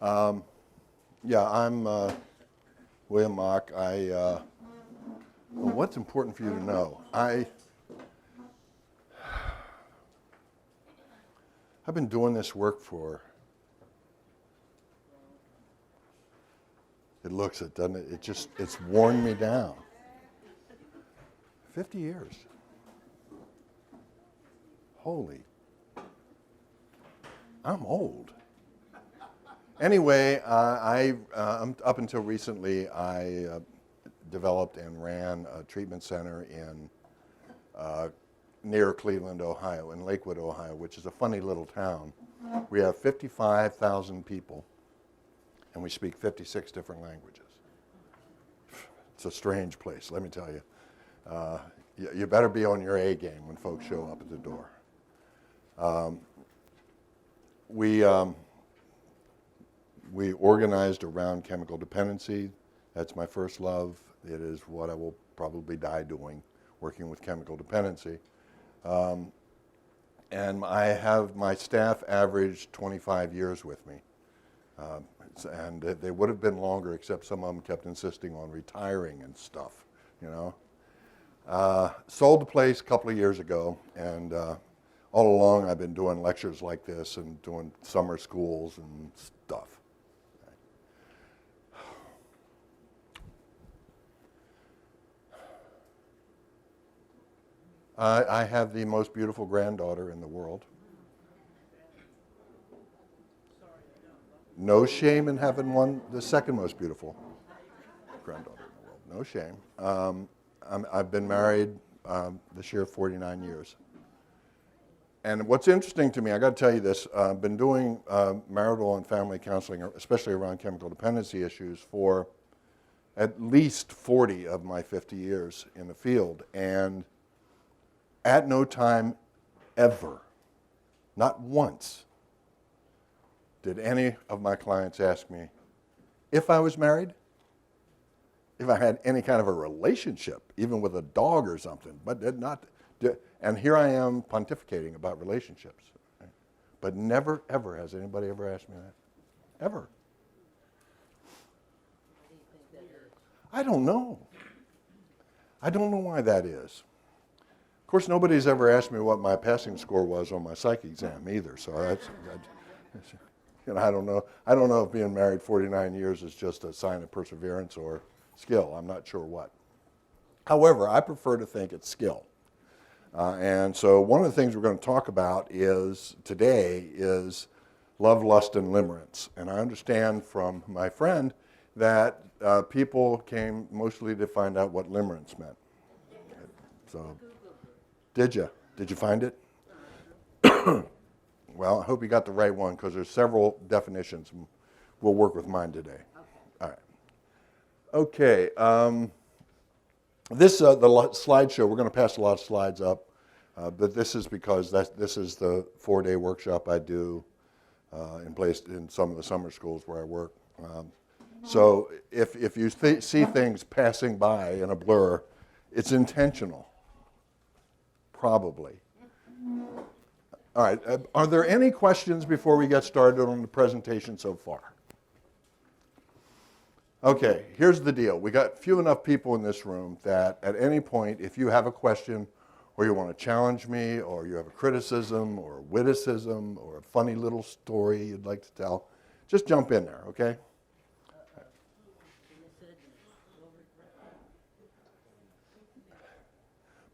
Yeah, I'm William Mock. Well, what's important for you to know? I've been doing this work for, it looks it, doesn't it? It's worn me down. 50 years. Holy, I'm old. Anyway, up until recently, I developed and ran a treatment center in near Cleveland, Ohio, in Lakewood, Ohio, which is a funny little town. We have 55,000 people, and we speak 56 different languages. It's a strange place, let me tell you. You better be on your A game when folks show up at the door. We organized around chemical dependency. That's my first love. It is what I will probably die doing, working with chemical dependency. And I have my staff average 25 years with me. And they would have been longer, except some of them kept insisting on retiring and stuff, you know. Sold the place a couple of years ago, and all along I've been doing lectures like this and doing summer schools and stuff. I have the most beautiful granddaughter in the world. No shame in having the second most beautiful granddaughter in the world. No shame. I've been married this year 49 years. And what's interesting to me, I got to tell you this, I've been doing marital and family counseling, especially around chemical dependency issues, for at least 40 of my 50 years in the field. And at no time ever, not once, did any of my clients ask me if I was married, if I had any kind of a relationship, even with a dog or something, but did not. And here I am pontificating about relationships. Right? But never, ever has anybody ever asked me that. Ever. I don't know. I don't know why that is. Of course, nobody's ever asked me what my passing score was on my psych exam either, so that's you know, I don't know. I don't know if being married 49 years is just a sign of perseverance or skill. I'm not sure what. However, I prefer to think it's skill. And so one of the things we're going to talk about today is love, lust, and limerence. And I understand from my friend that people came mostly to find out what limerence meant. So, did you find it? Well, I hope you got the right one, because there's several definitions. We'll work with mine today. All right. Okay. This the slideshow. We're going to pass a lot of slides up, but this is because this is the 4-day workshop I do in some of the summer schools where I work. So if you see things passing by in a blur, it's intentional. Probably. All right. Are there any questions before we get started on the presentation so far? Okay, here's the deal. We got few enough people in this room that at any point, if you have a question or you want to challenge me or you have a criticism or a witticism or a funny little story you'd like to tell, just jump in there, okay?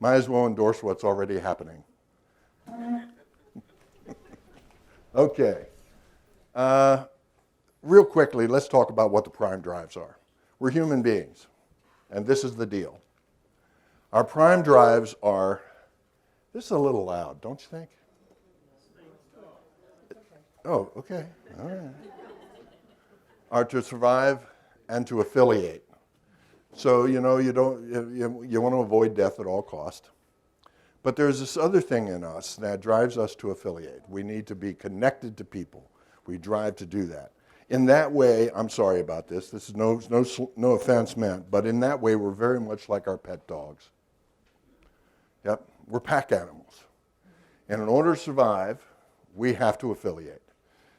Might as well endorse what's already happening. Okay. Real quickly, let's talk about what the prime drives are. We're human beings, and this is the deal. Our prime drives are, this is a little loud, don't you think? Oh, okay, all right. Are to survive and to affiliate. So, you know, you want to avoid death at all cost. But there's this other thing in us that drives us to affiliate. We need to be connected to people. We drive to do that. In that way, I'm sorry about this. This is no offense meant, but in that way, we're very much like our pet dogs. Yep, we're pack animals. And in order to survive, we have to affiliate.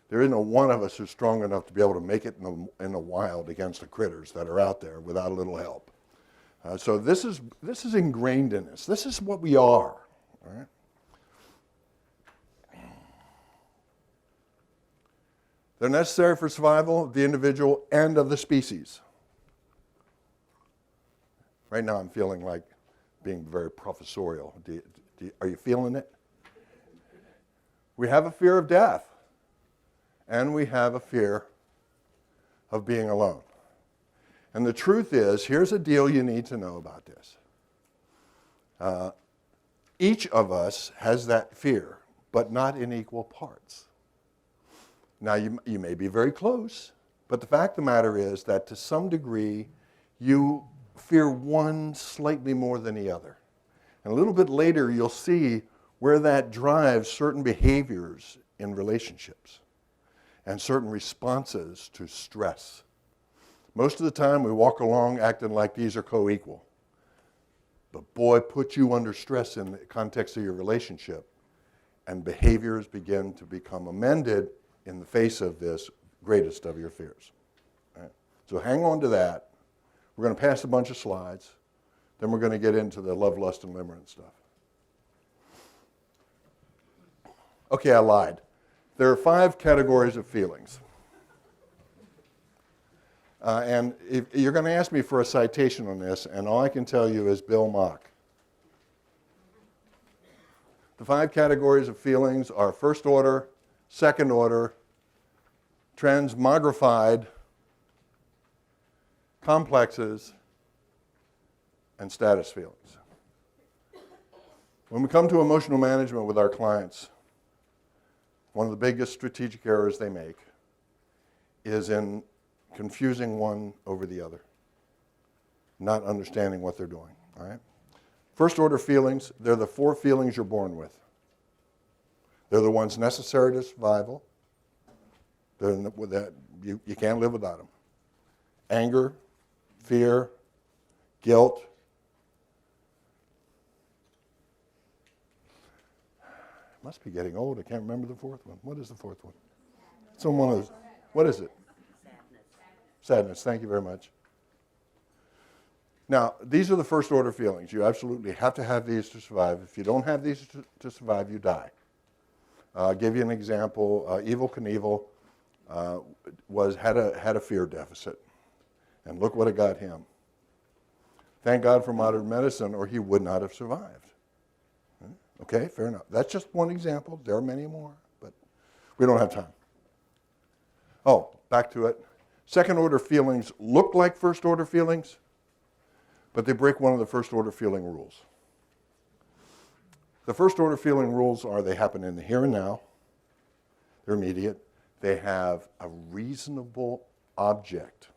There isn't one of us who's strong enough to be able to make it in the wild against the critters that are out there without a little help. So this is ingrained in us. This is what we are. All right? They're necessary for survival of the individual and of the species. Right now I'm feeling like being very professorial. Are you feeling it? We have a fear of death, and we have a fear of being alone. And the truth is, here's a deal you need to know about this. Each of us has that fear, but not in equal parts. Now, you may be very close, but the fact of the matter is that to some degree, you fear one slightly more than the other. And a little bit later, you'll see where that drives certain behaviors in relationships and certain responses to stress. Most of the time, we walk along acting like these are co-equal. But boy, put you under stress in the context of your relationship, and behaviors begin to become amended in the face of this greatest of your fears. Right? So hang on to that. We're going to pass a bunch of slides. Then we're going to get into the love, lust, and limerence stuff. Okay, I lied. There are 5 categories of feelings. And if you're going to ask me for a citation on this, and all I can tell you is Bill Mock. The 5 categories of feelings are first order, second order, transmogrified, complexes, and status feelings. When we come to emotional management with our clients, one of the biggest strategic errors they make is in confusing one over the other, not understanding what they're doing. All right? First order feelings, they're the 4 feelings you're born with. They're the ones necessary to survival. You can't live without them. Anger, fear, guilt. I must be getting old. I can't remember the 4th one. What is the 4th one? It's on one of those. What is it? Sadness. Thank you very much. Now, these are the first order feelings. You absolutely have to have these to survive. If you don't have these to survive, you die. I'll give you an example. Evel Knievel had a fear deficit. And look what it got him. Thank God for modern medicine, or he would not have survived. Okay, fair enough. That's just one example. There are many more, but we don't have time. Oh, back to it. Second order feelings look like first order feelings, but they break one of the first order feeling rules. The first order feeling rules are they happen in the here and now, they're immediate, they have a reasonable object,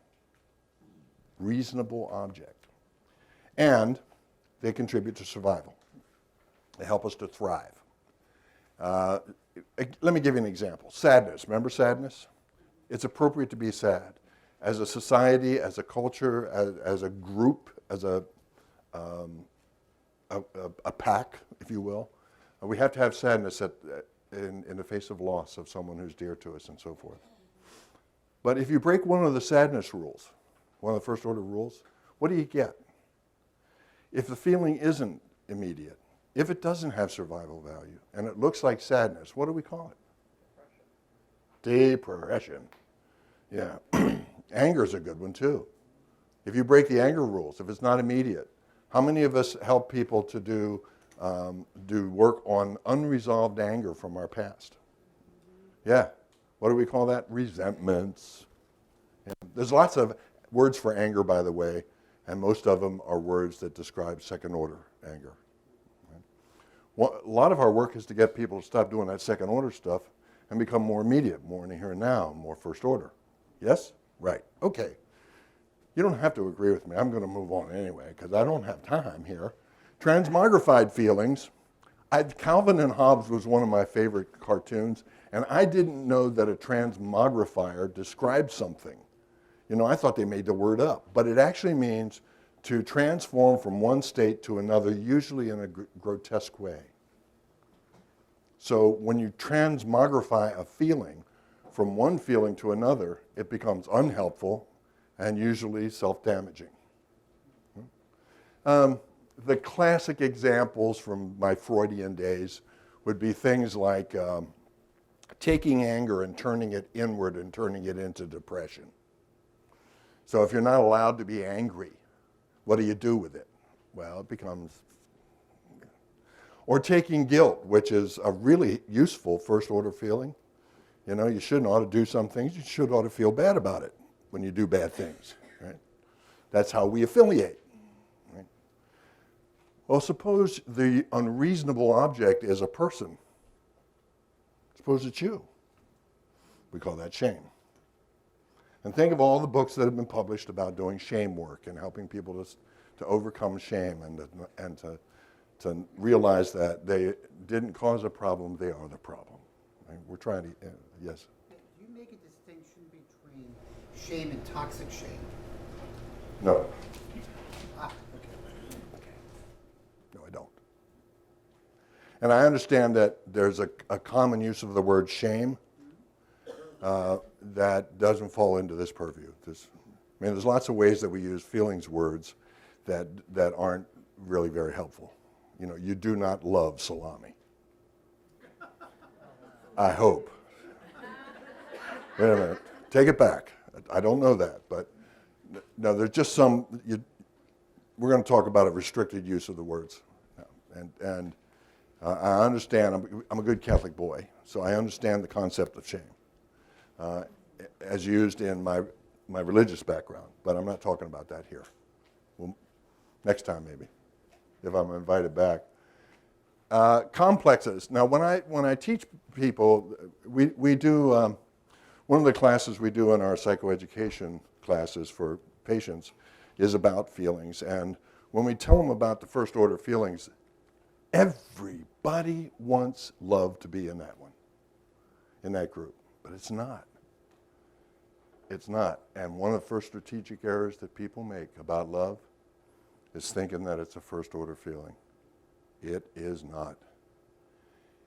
and they contribute to survival. They help us to thrive. Let me give you an example. Sadness. Remember sadness? It's appropriate to be sad. As a society, as a culture, as a group, as a pack, if you will, we have to have sadness in the face of loss of someone who's dear to us and so forth. But if you break one of the sadness rules, one of the first order rules, what do you get? If the feeling isn't immediate, if it doesn't have survival value, and it looks like sadness, what do we call it? Depression. Yeah. Anger is a good one, too. If you break the anger rules, if it's not immediate, how many of us help people to do work on unresolved anger from our past? Yeah. What do we call that? Resentments. Yeah. There's lots of words for anger, by the way, and most of them are words that describe second order anger. A lot of our work is to get people to stop doing that second order stuff and become more immediate, more in the here and now, more first order. Yes? Right. Okay. You don't have to agree with me. I'm going to move on anyway because I don't have time here. Transmogrified feelings. Calvin and Hobbes was one of my favorite cartoons, and I didn't know that a transmogrifier described something. You know, I thought they made the word up, but it actually means to transform from one state to another, usually in a grotesque way. So when you transmogrify a feeling, from one feeling to another, it becomes unhelpful and usually self-damaging. The classic examples from my Freudian days would be things like taking anger and turning it inward and turning it into depression. So if you're not allowed to be angry, what do you do with it? Well, it becomes... Or taking guilt, which is a really useful first-order feeling. You know, you shouldn't ought to do some things. You should ought to feel bad about it when you do bad things, right? That's how we affiliate. Right? Well, suppose the unreasonable object is a person. Suppose it's you. We call that shame. And think of all the books that have been published about doing shame work and helping people to overcome shame and to realize that they didn't cause a problem, they are the problem. Right? We're trying to, yes? Do you make a distinction between shame and toxic shame? No. Okay. No, I don't. And I understand that there's a common use of the word shame that doesn't fall into this purview. There's lots of ways that we use feelings words that aren't really very helpful. You know, you do not love salami. I hope. Wait a minute. Take it back. I don't know that, but no, there's just some, we're going to talk about a restricted use of the words. And I understand, I'm a good Catholic boy, so I understand the concept of shame as used in my religious background, but I'm not talking about that here. Well, next time maybe, if I'm invited back. Complexes. Now, when I teach people, we do, one of the classes we do in our psychoeducation classes for patients is about feelings. And when we tell them about the first order feelings, everybody wants love to be in that one, in that group, but it's not. It's not. And one of the first strategic errors that people make about love is thinking that it's a first order feeling. It is not.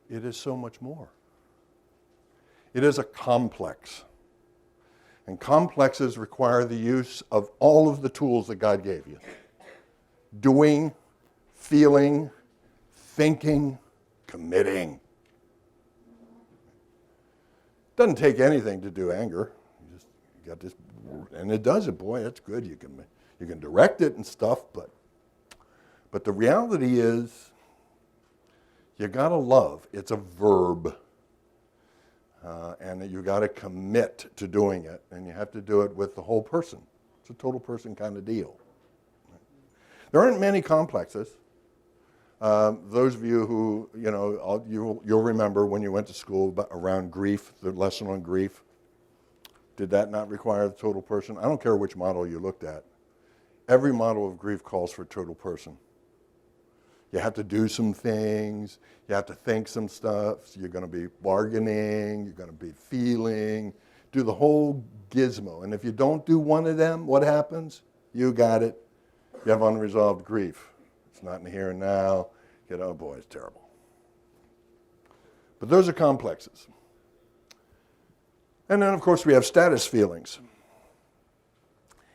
It is so much more. It is a complex. And complexes require the use of all of the tools that God gave you. Doing, feeling, thinking, committing. Doesn't take anything to do anger. You got this, and it does it, boy, that's good. You can direct it and stuff, but the reality is you gotta love. It's a verb. And you gotta commit to doing it, and you have to do it with the whole person. It's a total person kind of deal. There aren't many complexes. Those of you who, you know, you'll remember when you went to school around grief, the lesson on grief. Did that not require the total person? I don't care which model you looked at. Every model of grief calls for total person. You have to do some things. You have to think some stuff. You're going to be bargaining. You're going to be feeling. Do the whole gizmo. And if you don't do one of them, what happens? You got it. You have unresolved grief. It's not in the here and now. You know, oh boy, it's terrible. But those are complexes. And then, of course, we have status feelings.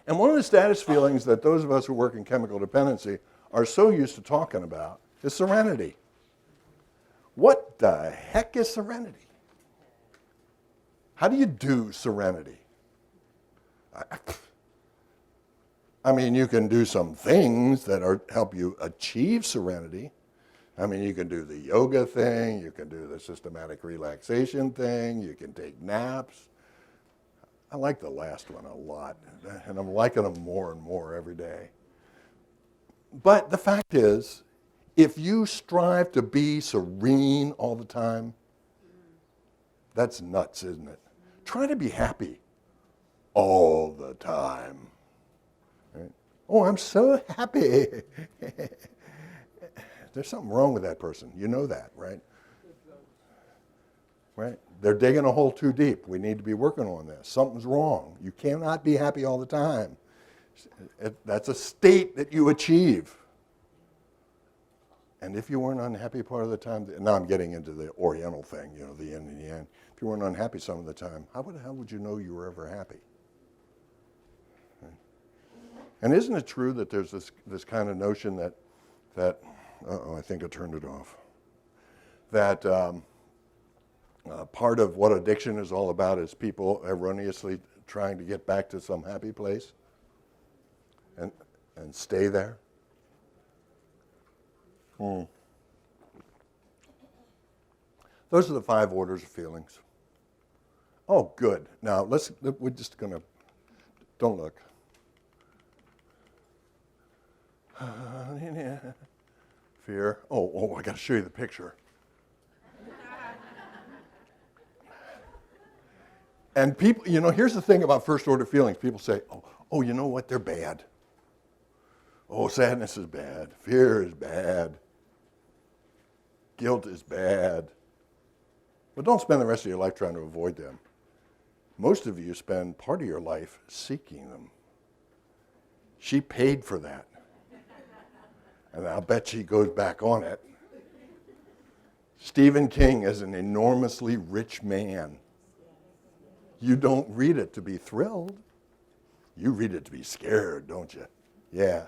And one of the status feelings that those of us who work in chemical dependency are so used to talking about is serenity. What the heck is serenity? How do you do serenity? I mean, you can do some things that help you achieve serenity. I mean, you can do the yoga thing, you can do the systematic relaxation thing, you can take naps. I like the last one a lot, and I'm liking them more and more every day. But the fact is, if you strive to be serene all the time, that's nuts, isn't it? Try to be happy all the time. Right? Oh, I'm so happy. There's something wrong with that person. You know that, right? Right? They're digging a hole too deep. We need to be working on this. Something's wrong. You cannot be happy all the time. That's a state that you achieve. And if you weren't unhappy part of the time, now I'm getting into the Oriental thing, you know, the yin and yang. If you weren't unhappy some of the time, how the hell would you know you were ever happy? And isn't it true that there's this kind of notion that I think I turned it off, that part of what addiction is all about is people erroneously trying to get back to some happy place and stay there? Those are the 5 orders of feelings. Oh, good. Now, we're just going to, don't look. Fear. Oh, I got to show you the picture. And people, you know, here's the thing about first order feelings. People say, oh, you know what? They're bad. Oh, sadness is bad. Fear is bad. Guilt is bad. But don't spend the rest of your life trying to avoid them. Most of you spend part of your life seeking them. She paid for that. And I'll bet she goes back on it. Stephen King is an enormously rich man. You don't read it to be thrilled. You read it to be scared, don't you? Yeah.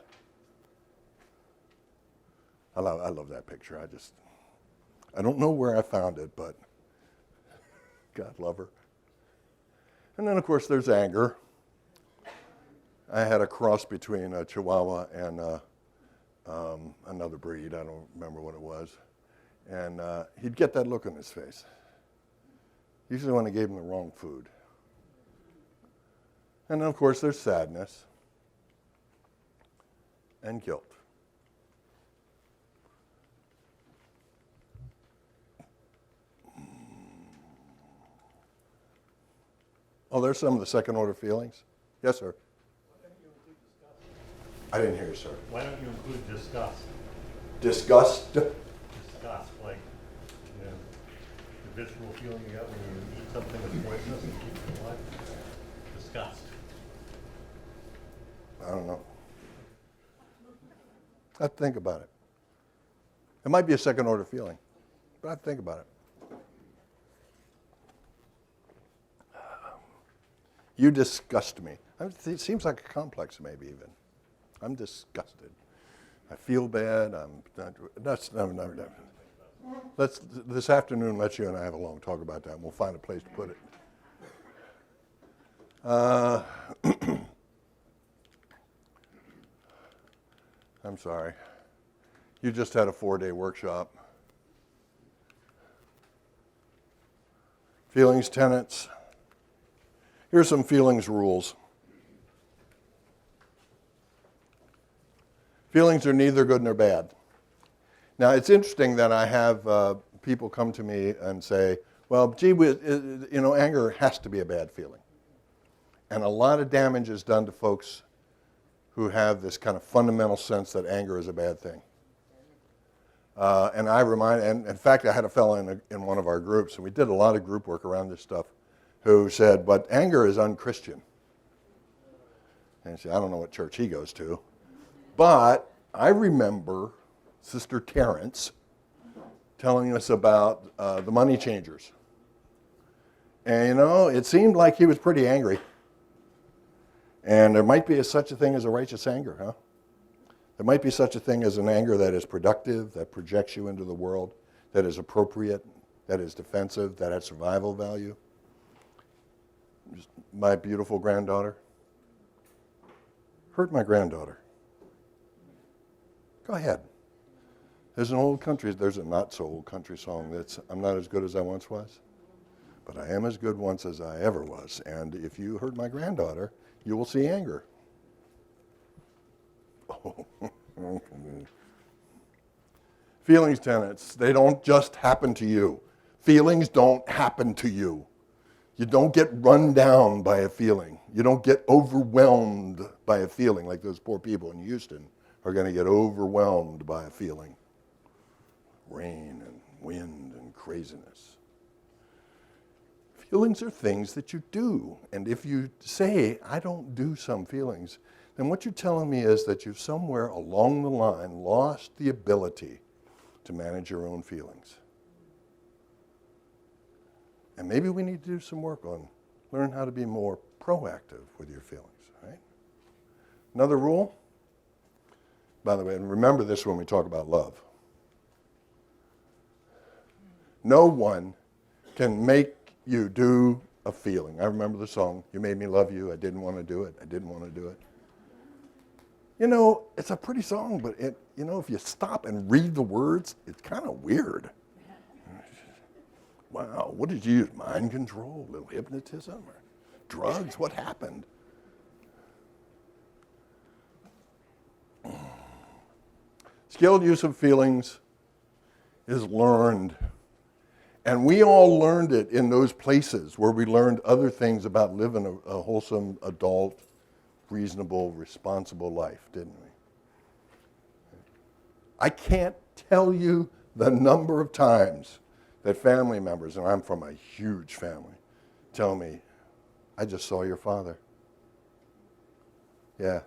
I love that picture. I don't know where I found it, but God love her. And then, of course, there's anger. I had a cross between a Chihuahua and another breed. I don't remember what it was. And he'd get that look on his face. Usually when I gave him the wrong food. And then, of course, there's sadness and guilt. Oh, there's some of the second order feelings. Yes, sir. Why don't you include disgust? I didn't hear you, sir. Why don't you include disgust? Disgust. Disgust, like, you know, the visceral feeling you get when you eat something that's poisonous and keeps you alive. Disgust. I don't know. I'd think about it. It might be a second order feeling, but I'd think about it. You disgust me. It seems like a complex, maybe even. I'm disgusted. I feel bad. This afternoon, let you and I have a long talk about that, and we'll find a place to put it. I'm sorry. You just had a 4-day workshop. Feelings, tenets. Here's some feelings rules. Feelings are neither good nor bad. Now, it's interesting that I have people come to me and say, well, gee, you know, anger has to be a bad feeling. And a lot of damage is done to folks who have this kind of fundamental sense that anger is a bad thing. And in fact, I had a fellow in one of our groups, and we did a lot of group work around this stuff, who said, but anger is unchristian. And he said, I don't know what church he goes to. But I remember Sister Terence telling us about the money changers. And, you know, it seemed like he was pretty angry. And there might be such a thing as a righteous anger, huh? There might be such a thing as an anger that is productive, that projects you into the world, that is appropriate, that is defensive, that has survival value. My beautiful granddaughter hurt my granddaughter. Go ahead. There's a not so old country song that's, I'm not as good as I once was, but I am as good once as I ever was. And if you hurt my granddaughter, you will see anger. Feelings, tenets, they don't just happen to you. Feelings don't happen to you. You don't get run down by a feeling. You don't get overwhelmed by a feeling like those poor people in Houston are going to get overwhelmed by a feeling. Rain and wind and craziness. Feelings are things that you do. And if you say, I don't do some feelings, then what you're telling me is that you've somewhere along the line lost the ability to manage your own feelings. And maybe we need to do some work on learn how to be more proactive with your feelings, right? Another rule, by the way, and remember this when we talk about love. No one can make you do a feeling. I remember the song, "You Made Me Love You, I Didn't Want to Do It, I Didn't Want to Do It." You know, it's a pretty song, but if you stop and read the words, it's kind of weird. Wow, what did you use? Mind control, a little hypnotism, or drugs? What happened? Skilled use of feelings is learned. And we all learned it in those places where we learned other things about living a wholesome, adult, reasonable, responsible life, didn't we? I can't tell you the number of times that family members, and I'm from a huge family, tell me, "I just saw your father." Yeah.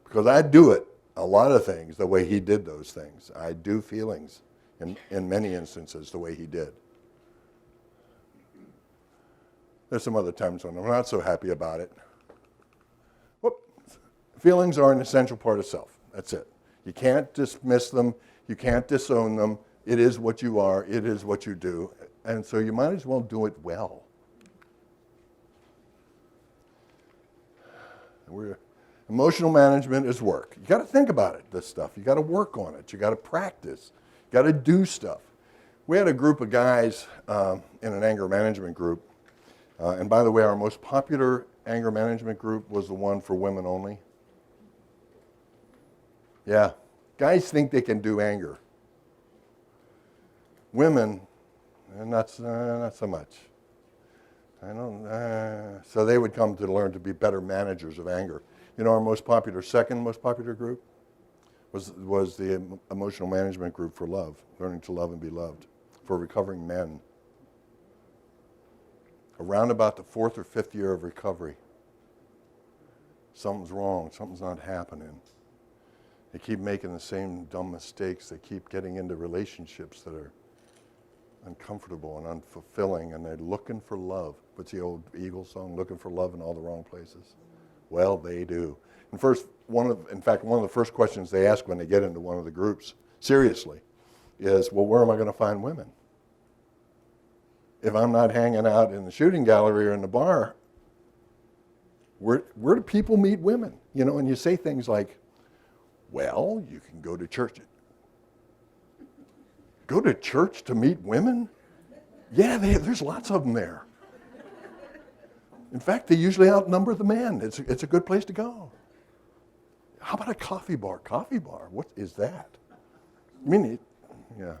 Because I do it, a lot of things, the way he did those things. I do feelings in many instances the way he did. There's some other times when I'm not so happy about it. Whoop. Feelings are an essential part of self. That's it. You can't dismiss them. You can't disown them. It is what you are. It is what you do. And so you might as well do it well. Emotional management is work. You got to think about it, this stuff. You got to work on it. You got to practice. You got to do stuff. We had a group of guys in an anger management group. And by the way, our most popular anger management group was the one for women only. Yeah. Guys think they can do anger. Women, not so much. So they would come to learn to be better managers of anger. You know, our second most popular group was the emotional management group for love, learning to love and be loved, for recovering men. Around about the 4th or 5th year of recovery, something's wrong, something's not happening. They keep making the same dumb mistakes. They keep getting into relationships that are uncomfortable and unfulfilling, and they're looking for love. What's the old Eagles song? Looking for love in all the wrong places. Well, they do. In fact, one of the first questions they ask when they get into one of the groups, seriously, is, well, where am I going to find women? If I'm not hanging out in the shooting gallery or in the bar, where do people meet women? You know, and you say things like, well, you can go to church. Go to church to meet women? Yeah, there's lots of them there. In fact, they usually outnumber the men. It's a good place to go. How about a coffee bar? Coffee bar, what is that? I mean, yeah.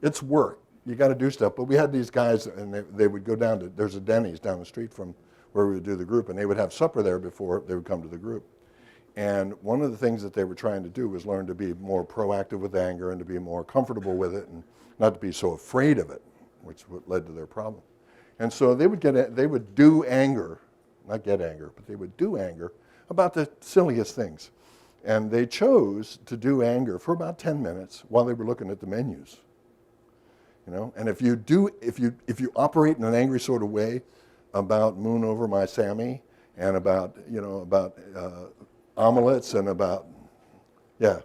It's work. You got to do stuff. But we had these guys, and they would go down to, there's a Denny's down the street from where we would do the group, and they would have supper there before they would come to the group. And one of the things that they were trying to do was learn to be more proactive with anger and to be more comfortable with it and not to be so afraid of it, which led to their problem. And so they would do anger, not get anger, but they would do anger about the silliest things. And they chose to do anger for about 10 minutes while they were looking at the menus. You know, and if you operate in an angry sort of way about Moon Over My Sammy and about omelets and about, yeah.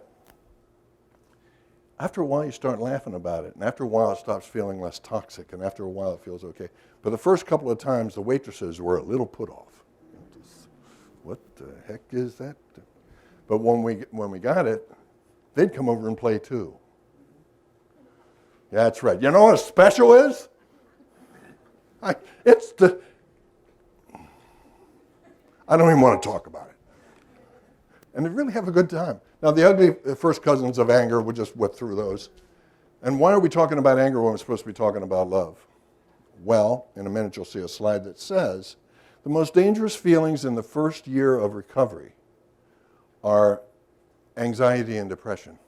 After a while you start laughing about it, and after a while it stops feeling less toxic, and after a while it feels okay. But the first couple of times the waitresses were a little put off. What the heck is that? But when we got it, they'd come over and play too. Yeah, that's right. You know what a special is? I don't even want to talk about it. And they really have a good time. Now, the ugly first cousins of anger, we'll just whip through those. And why are we talking about anger when we're supposed to be talking about love? Well, in a minute you'll see a slide that says the most dangerous feelings in the first year of recovery are anxiety and depression,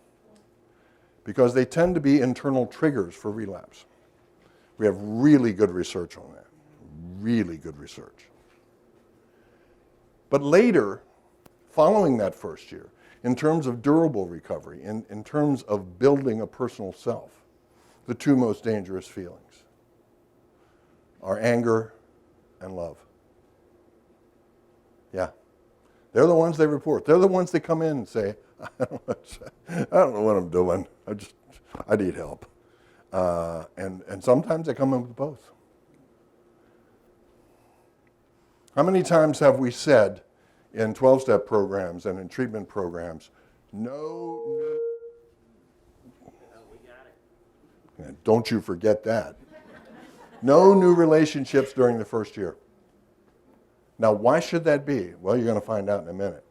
because they tend to be internal triggers for relapse. We have really good research on that, really good research. But later, following that first year, In terms of durable recovery, in terms of building a personal self, the two most dangerous feelings are anger and love. Yeah. They're the ones they report. They're the ones that come in and say, I don't know what I'm doing. I need help. And sometimes they come in with both. How many times have we said in 12-step programs and in treatment programs, no, don't you forget that. No new relationships during the first year. Now, why should that be? Well, you're going to find out in a minute.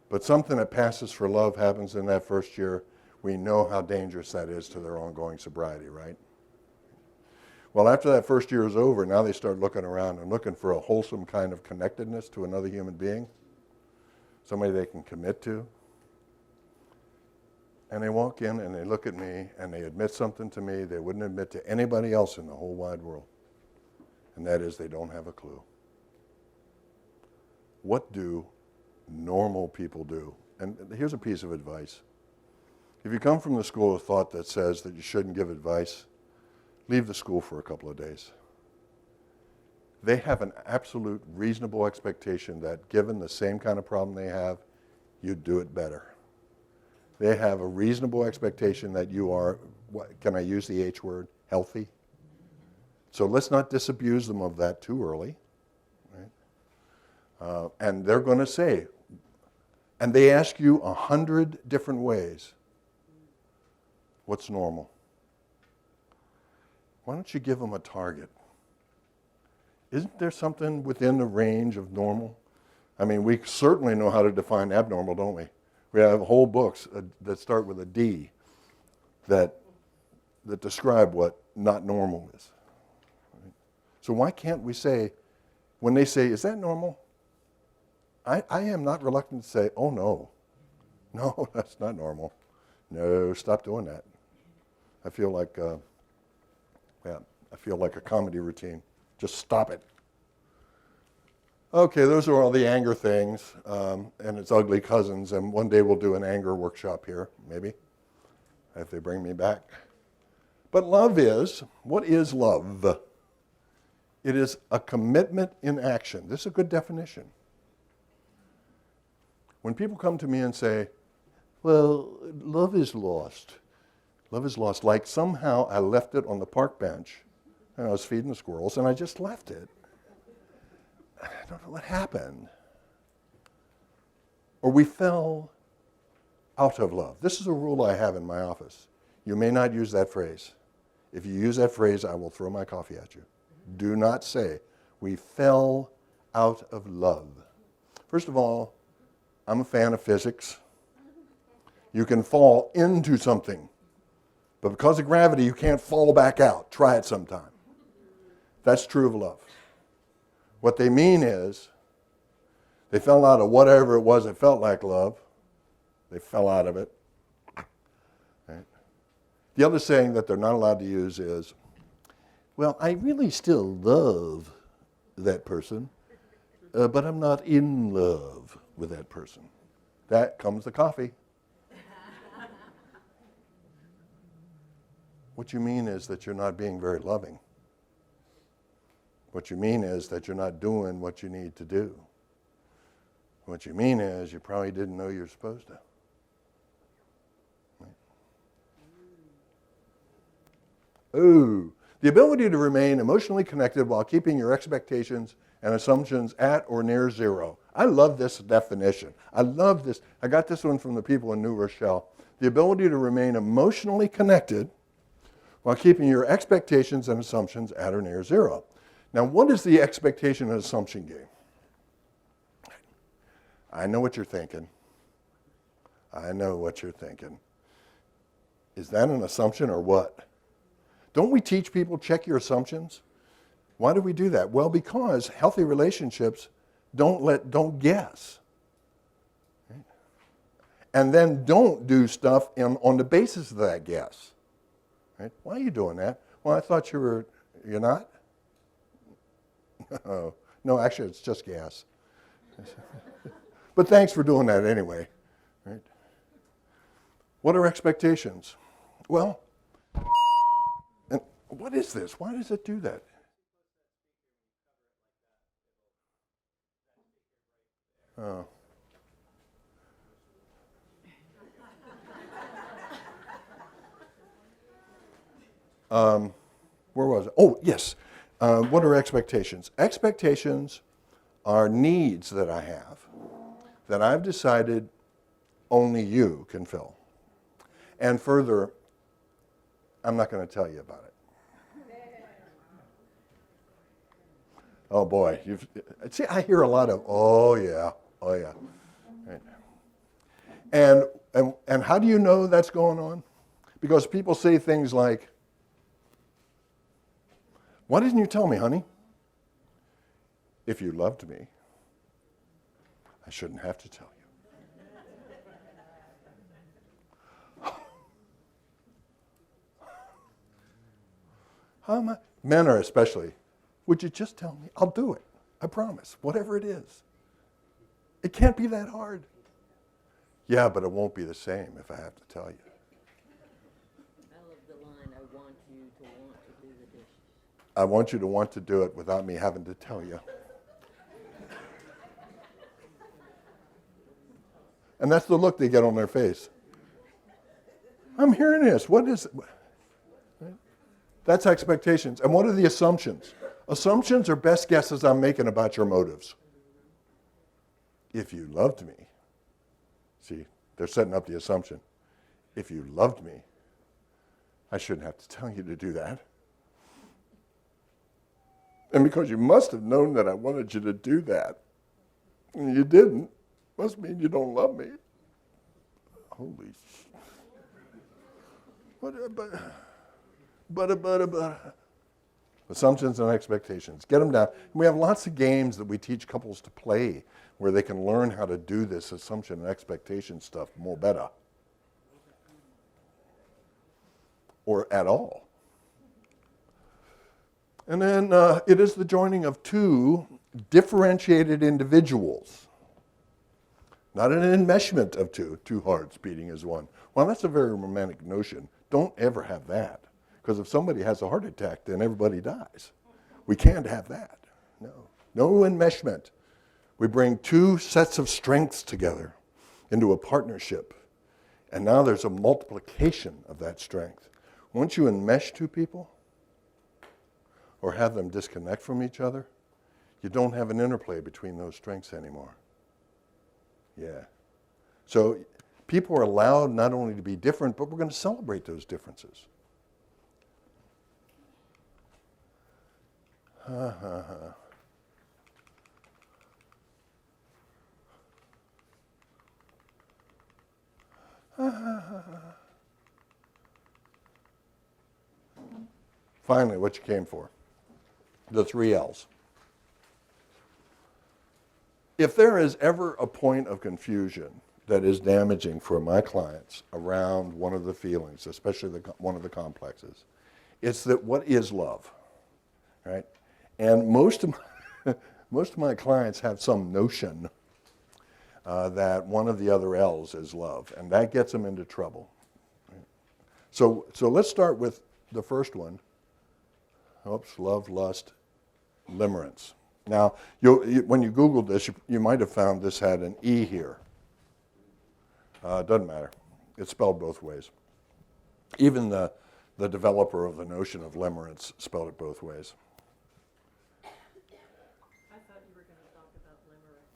But something that passes for love happens in that first year. We know how dangerous that is to their ongoing sobriety, right? Well, after that first year is over, now they start looking around and looking for a wholesome kind of connectedness to another human being, somebody they can commit to. And they walk in and they look at me and they admit something to me they wouldn't admit to anybody else in the whole wide world. And that is they don't have a clue. What do normal people do? And here's a piece of advice. If you come from the school of thought that says that you shouldn't give advice, leave the school for a couple of days. They have an absolute reasonable expectation that given the same kind of problem they have, you'd do it better. They have a reasonable expectation that you are, can I use the H word, healthy? So let's not disabuse them of that too early. Right? And they're going to say, and they ask you 100 different ways, what's normal? Why don't you give them a target? Isn't there something within the range of normal? I mean, we certainly know how to define abnormal, don't we? We have whole books that start with a D that describe what not normal is. Right? So why can't we say, when they say, is that normal? I am not reluctant to say, oh no, that's not normal. No, stop doing that. I feel like a comedy routine. Just stop it. Okay, those are all the anger things, and its ugly cousins, and one day we'll do an anger workshop here, maybe, if they bring me back. But love is, what is love? It is a commitment in action. This is a good definition. When people come to me and say, well, love is lost. Love is lost. Like somehow I left it on the park bench and I was feeding the squirrels and I just left it. I don't know what happened. Or we fell out of love. This is a rule I have in my office. You may not use that phrase. If you use that phrase, I will throw my coffee at you. Do not say, we fell out of love. First of all, I'm a fan of physics. You can fall into something, but because of gravity, you can't fall back out. Try it sometime. That's true of love. What they mean is, they fell out of whatever it was that felt like love. They fell out of it. Right? The other saying that they're not allowed to use is, well, I really still love that person, but I'm not in love with that person. That comes the coffee. What you mean is that you're not being very loving. What you mean is that you're not doing what you need to do. What you mean is you probably didn't know you're supposed to. Right? Ooh, the ability to remain emotionally connected while keeping your expectations and assumptions at or near zero. I love this definition. I love this. I got this one from the people in New Rochelle. The ability to remain emotionally connected while keeping your expectations and assumptions at or near zero. Now, what is the expectation and assumption game? I know what you're thinking. I know what you're thinking. Is that an assumption or what? Don't we teach people check your assumptions? Why do we do that? Well, because healthy relationships don't guess. Right? And then don't do stuff on the basis of that guess. Right? Why are you doing that? Well, I thought you're not? No, actually it's just gas. But thanks for doing that anyway. Right? What are expectations? Well, and what is this? Why does it do that? Oh. Where was it? Oh, yes. What are expectations? Expectations are needs that I have that I've decided only you can fill. And further, I'm not going to tell you about it. Oh boy, see, I hear a lot of, oh yeah. Right. And how do you know that's going on? Because people say things like, why didn't you tell me, honey? If you loved me, I shouldn't have to tell you. How am I? Men are especially, would you just tell me? I'll do it. I promise, whatever it is. It can't be that hard. Yeah, but it won't be the same if I have to tell you. I love the line, I want you to want to do the dishes. I want you to want to do it without me having to tell you. And that's the look they get on their face. I'm hearing this. What is it? Right? That's expectations. And what are the assumptions? Assumptions are best guesses I'm making about your motives. If you loved me, see, they're setting up the assumption. If you loved me, I shouldn't have to tell you to do that. And because you must have known that I wanted you to do that, and you didn't, must mean you don't love me. Holy but. Assumptions and expectations. Get them down. We have lots of games that we teach couples to play where they can learn how to do this assumption and expectation stuff more better. Or at all. And then it is the joining of two differentiated individuals. Not an enmeshment of two hearts beating as one. Well, that's a very romantic notion. Don't ever have that. Because if somebody has a heart attack, then everybody dies. We can't have that. No enmeshment. We bring two sets of strengths together into a partnership. And now there's a multiplication of that strength. Once you enmesh two people, or have them disconnect from each other, you don't have an interplay between those strengths anymore. Yeah. So people are allowed not only to be different, but we're going to celebrate those differences. Finally, what you came for. The 3 L's. If there is ever a point of confusion that is damaging for my clients around one of the feelings, especially one of the complexes, it's that what is love, right? And most of my clients have some notion that one of the other L's is love, and that gets them into trouble. Right? So let's start with the first one. Oops, love, lust, limerence. Now, when you Googled this, you might have found this had an E here. It doesn't matter. It's spelled both ways. Even the developer of the notion of limerence spelled it both ways. I thought you were going to talk about limericks.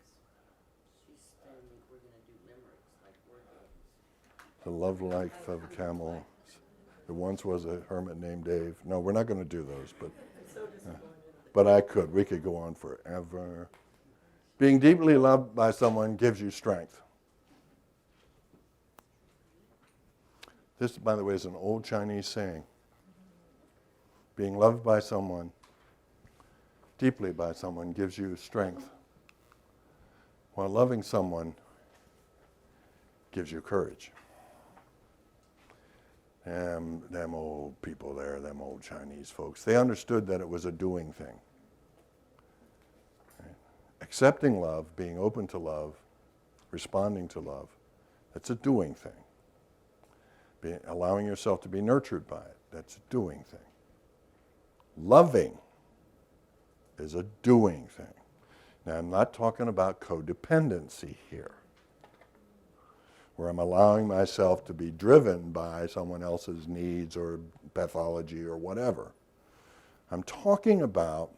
She's saying we're going to do limericks like word games. The love life of a camel. There once was a hermit named Dave. No, we're not going to do those, but So disappointed. but I could. We could go on forever. Being deeply loved by someone gives you strength. This, by the way, is an old Chinese saying. Being loved by someone, deeply by someone, gives you strength, while loving someone gives you courage. And them old people there, them old Chinese folks, they understood that it was a doing thing. Right? Accepting love, being open to love, responding to love. That's a doing thing. Allowing yourself to be nurtured by it, that's a doing thing. Loving is a doing thing. Now, I'm not talking about codependency here, where I'm allowing myself to be driven by someone else's needs or pathology or whatever. I'm talking about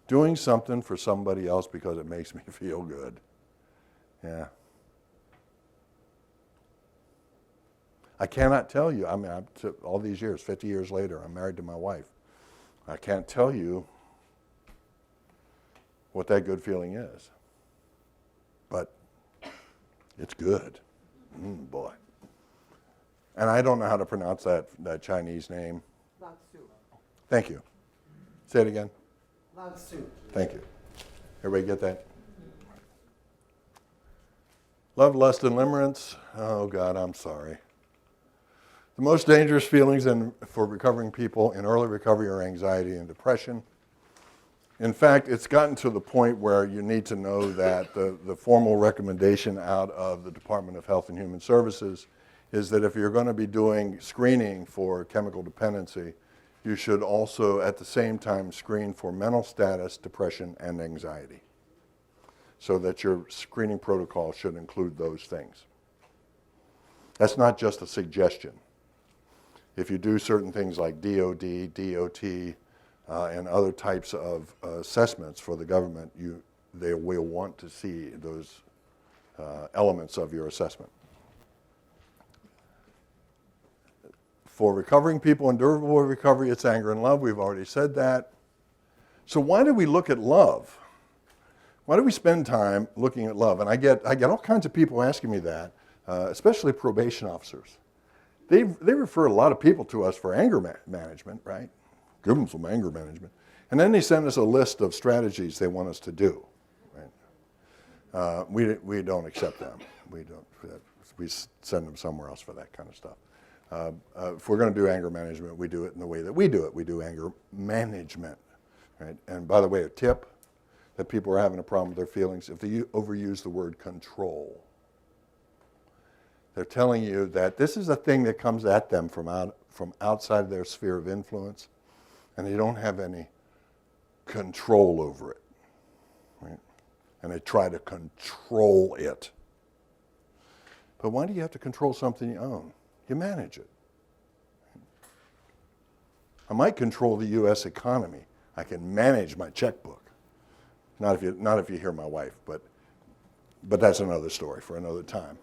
doing something for somebody else because it makes me feel good. Yeah. I cannot tell you, I mean, all these years, 50 years later, I'm married to my wife. I can't tell you what that good feeling is. But it's good. Boy. And I don't know how to pronounce that Chinese name. Lao Tzu. Thank you. Say it again. Lao Tzu. Thank you. Everybody get that? Love, lust, and limerence. Oh, God, I'm sorry. The most dangerous feelings for recovering people in early recovery are anxiety and depression. In fact, it's gotten to the point where you need to know that the formal recommendation out of the Department of Health and Human Services is that if you're going to be doing screening for chemical dependency, you should also at the same time screen for mental status, depression, and anxiety, so that your screening protocol should include those things. That's not just a suggestion. If you do certain things like DOD, DOT, and other types of assessments for the government, they will want to see those elements of your assessment. For recovering people in durable recovery, it's anger and love. We've already said that. So why do we look at love? Why do we spend time looking at love? And I get all kinds of people asking me that, especially probation officers. They refer a lot of people to us for anger management, right? Give them some anger management. And then they send us a list of strategies they want us to do, right? We don't accept them. We send them somewhere else for that kind of stuff. If we're going to do anger management, we do it in the way that we do it. We do anger management, right? And by the way, a tip that people are having a problem with their feelings, if they overuse the word control. They're telling you that this is a thing that comes at them from outside their sphere of influence, and they don't have any control over it, right? And they try to control it. But why do you have to control something you own? You manage it. I might control the U.S. economy. I can manage my checkbook. Not if you hear my wife, but that's another story for another time.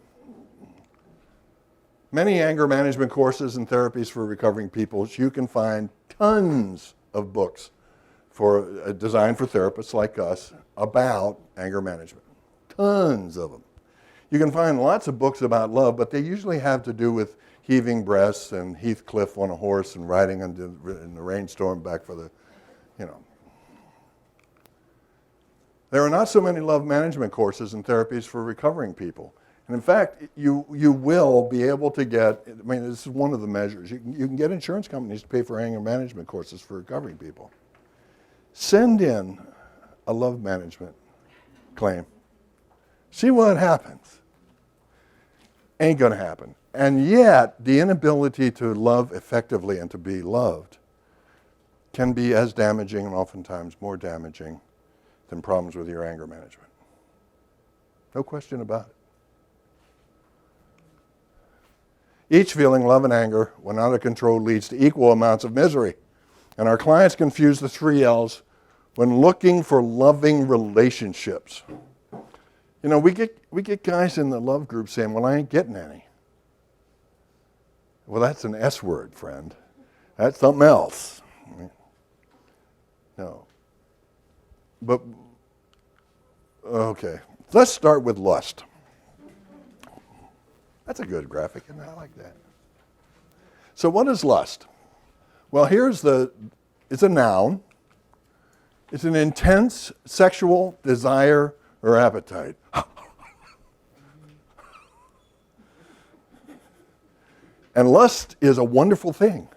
Many anger management courses and therapies for recovering people, you can find tons of books designed for therapists like us about anger management. Tons of them. You can find lots of books about love, but they usually have to do with heaving breasts and Heathcliff on a horse and riding in the rainstorm back for the, There are not so many love management courses and therapies for recovering people. And in fact, you will be able to get, this is one of the measures. You can get insurance companies to pay for anger management courses for recovering people. Send in a love management claim. See what happens. Ain't going to happen. And yet, the inability to love effectively and to be loved can be as damaging and oftentimes more damaging than problems with your anger management. No question about it. Each feeling, love and anger, when out of control, leads to equal amounts of misery. And our clients confuse the 3 L's when looking for loving relationships. We get guys in the love group saying, well, I ain't getting any. Well, that's an S word, friend. That's something else. No. But, okay. Let's start with lust. That's a good graphic, and I like that. So what is lust? Well, it's a noun. It's an intense sexual desire or appetite. And lust is a wonderful thing.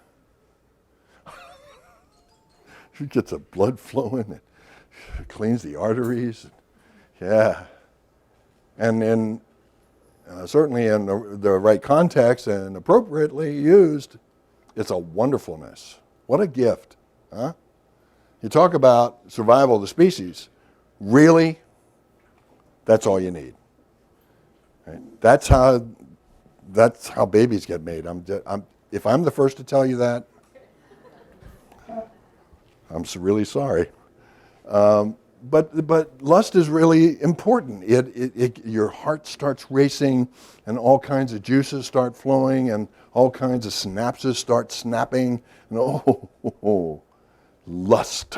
It gets the blood flowing, it cleans the arteries. Yeah. And in certainly in the right context and appropriately used, it's a wonderfulness. What a gift, huh? You talk about survival of the species. Really, that's all you need. Right? That's how babies get made. If I'm the first to tell you that, I'm really sorry. But lust is really important. Your heart starts racing, and all kinds of juices start flowing, and all kinds of synapses start snapping. And lust.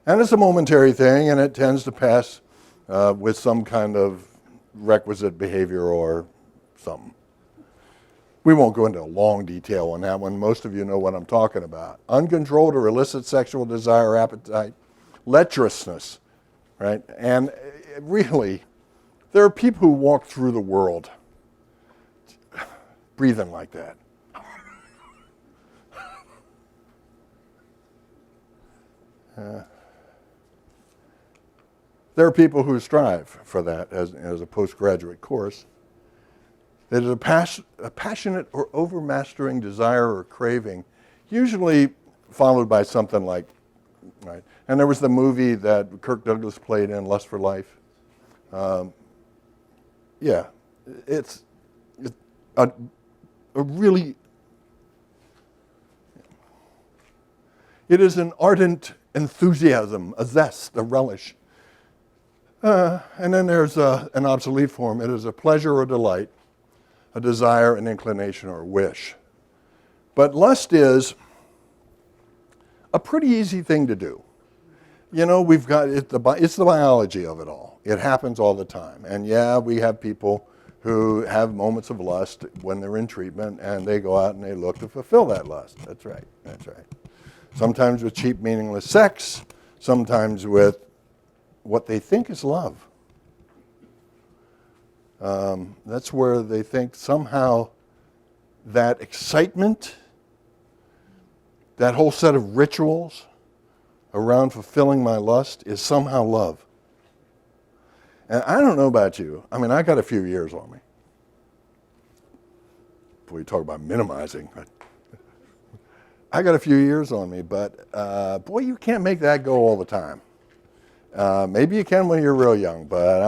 And it's a momentary thing, and it tends to pass with some kind of requisite behavior or something. We won't go into long detail on that one. Most of you know what I'm talking about. Uncontrolled or illicit sexual desire or appetite. Lecherousness, right? And really, there are people who walk through the world breathing like that. There are people who strive for that as a postgraduate course. It is a passionate or overmastering desire or craving, usually followed by something like, right? And there was the movie that Kirk Douglas played in, Lust for Life. It's a really, it is an ardent enthusiasm, a zest, a relish. And then there's an obsolete form. It is a pleasure or delight, a desire, an inclination, or a wish. But lust is a pretty easy thing to do. You know, we've got it's the biology of it all. It happens all the time. And yeah, we have people who have moments of lust when they're in treatment, and they go out and they look to fulfill that lust. That's right. That's right. Sometimes with cheap, meaningless sex, sometimes with what they think is love. That's where they think somehow that excitement, that whole set of rituals around fulfilling my lust is somehow love. And I don't know about you. I mean, I got a few years on me. Before you talk about minimizing, I got a few years on me, but boy, you can't make that go all the time. Maybe you can when you're real young, but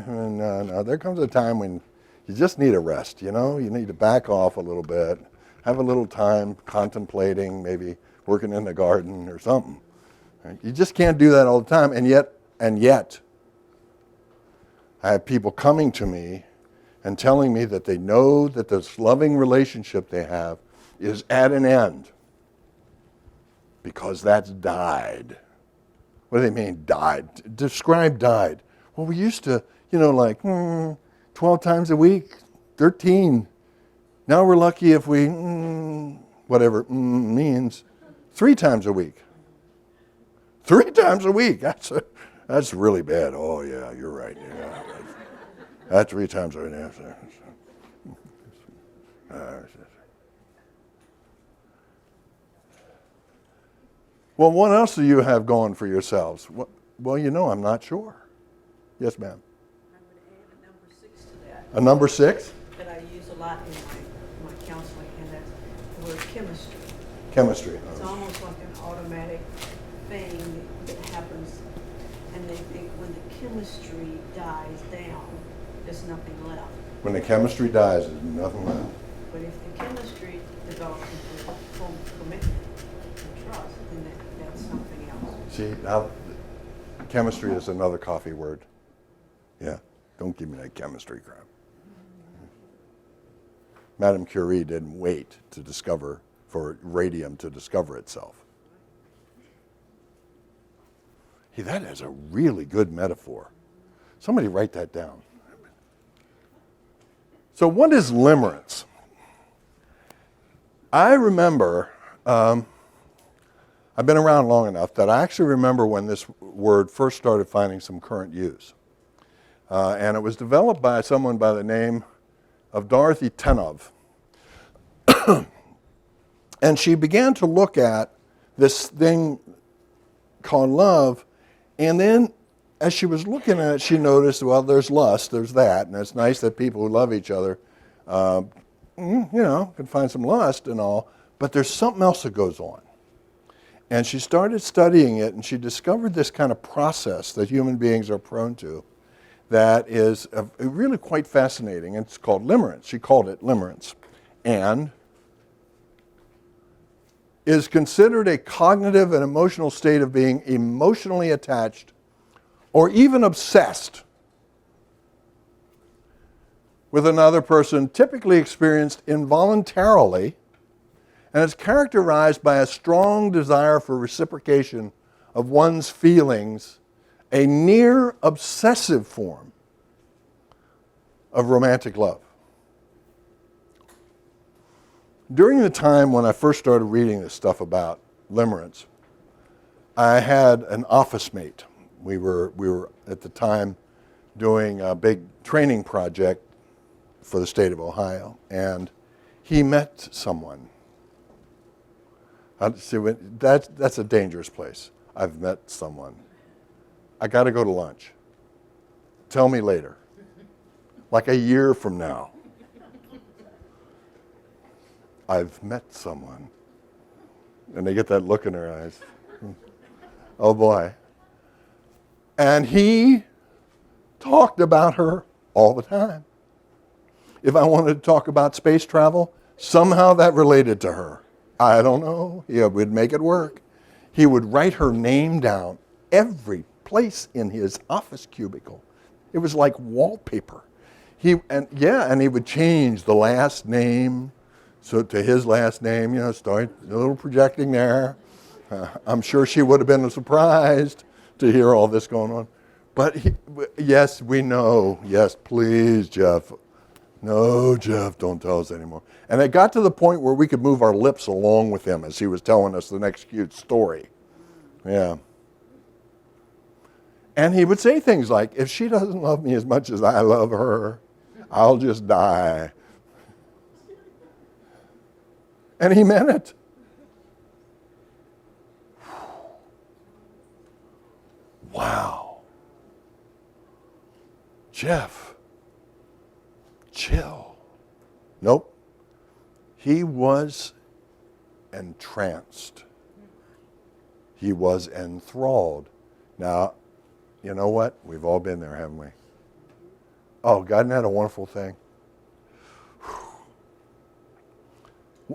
no. There comes a time when you just need a rest, you know? You need to back off a little bit, have a little time contemplating, maybe working in the garden or something. Right? You just can't do that all the time, and yet, I have people coming to me and telling me that they know that this loving relationship they have is at an end because that's died. What do they mean, died? Describe died. Well, we used to, 12 times a week, 13. Now we're lucky if we, whatever means, 3 times a week. 3 times a week. That's really bad. Oh, yeah, you're right. Yeah, that's 3 times a week. Well, what else do you have going for yourselves? Well, I'm not sure. Yes, ma'am. I would add a number 6 to that. A number 6? That I use a lot in my counseling, and that's the word chemistry. Chemistry. It's almost like an automatic thing that happens, and they think when the chemistry dies down, there's nothing left. When the chemistry dies, there's nothing left. But if the chemistry develops into full commitment and trust, then that's something else. See, now, chemistry is another coffee word. Yeah, don't give me that chemistry crap. Madame Curie didn't wait for radium to discover itself. Hey, that is a really good metaphor. Somebody write that down. So what is limerence? I remember, I've been around long enough that I actually remember when this word first started finding some current use. And it was developed by someone by the name of Dorothy Tenov. And she began to look at this thing called love, and then as she was looking at it, she noticed, well, there's lust, there's that, and it's nice that people who love each other, can find some lust and all, but there's something else that goes on. And she started studying it, and she discovered this kind of process that human beings are prone to that is really quite fascinating. It's called limerence. She called it limerence. And is considered a cognitive and emotional state of being emotionally attached or even obsessed with another person, typically experienced involuntarily, and it's characterized by a strong desire for reciprocation of one's feelings, a near obsessive form of romantic love. During the time when I first started reading this stuff about limerence, I had an office mate. We were at the time doing a big training project for the state of Ohio, and he met someone. That's a dangerous place. I've met someone. I got to go to lunch. Tell me later. Like a year from now. I've met someone. And they get that look in their eyes. Oh boy. And he talked about her all the time. If I wanted to talk about space travel, somehow that related to her. I don't know. He would make it work. He would write her name down every place in his office cubicle. It was like wallpaper. And he would change the last name so to his last name, start a little projecting there. I'm sure she would have been surprised to hear all this going on. But yes, we know. Yes, please, Jeff. No, Jeff, don't tell us anymore. And it got to the point where we could move our lips along with him as he was telling us the next cute story. Yeah. And he would say things like, if she doesn't love me as much as I love her, I'll just die. And he meant it. Wow. Jeff, chill. Nope. He was entranced. He was enthralled. Now, you know what? We've all been there, haven't we? Oh, God, isn't that a wonderful thing?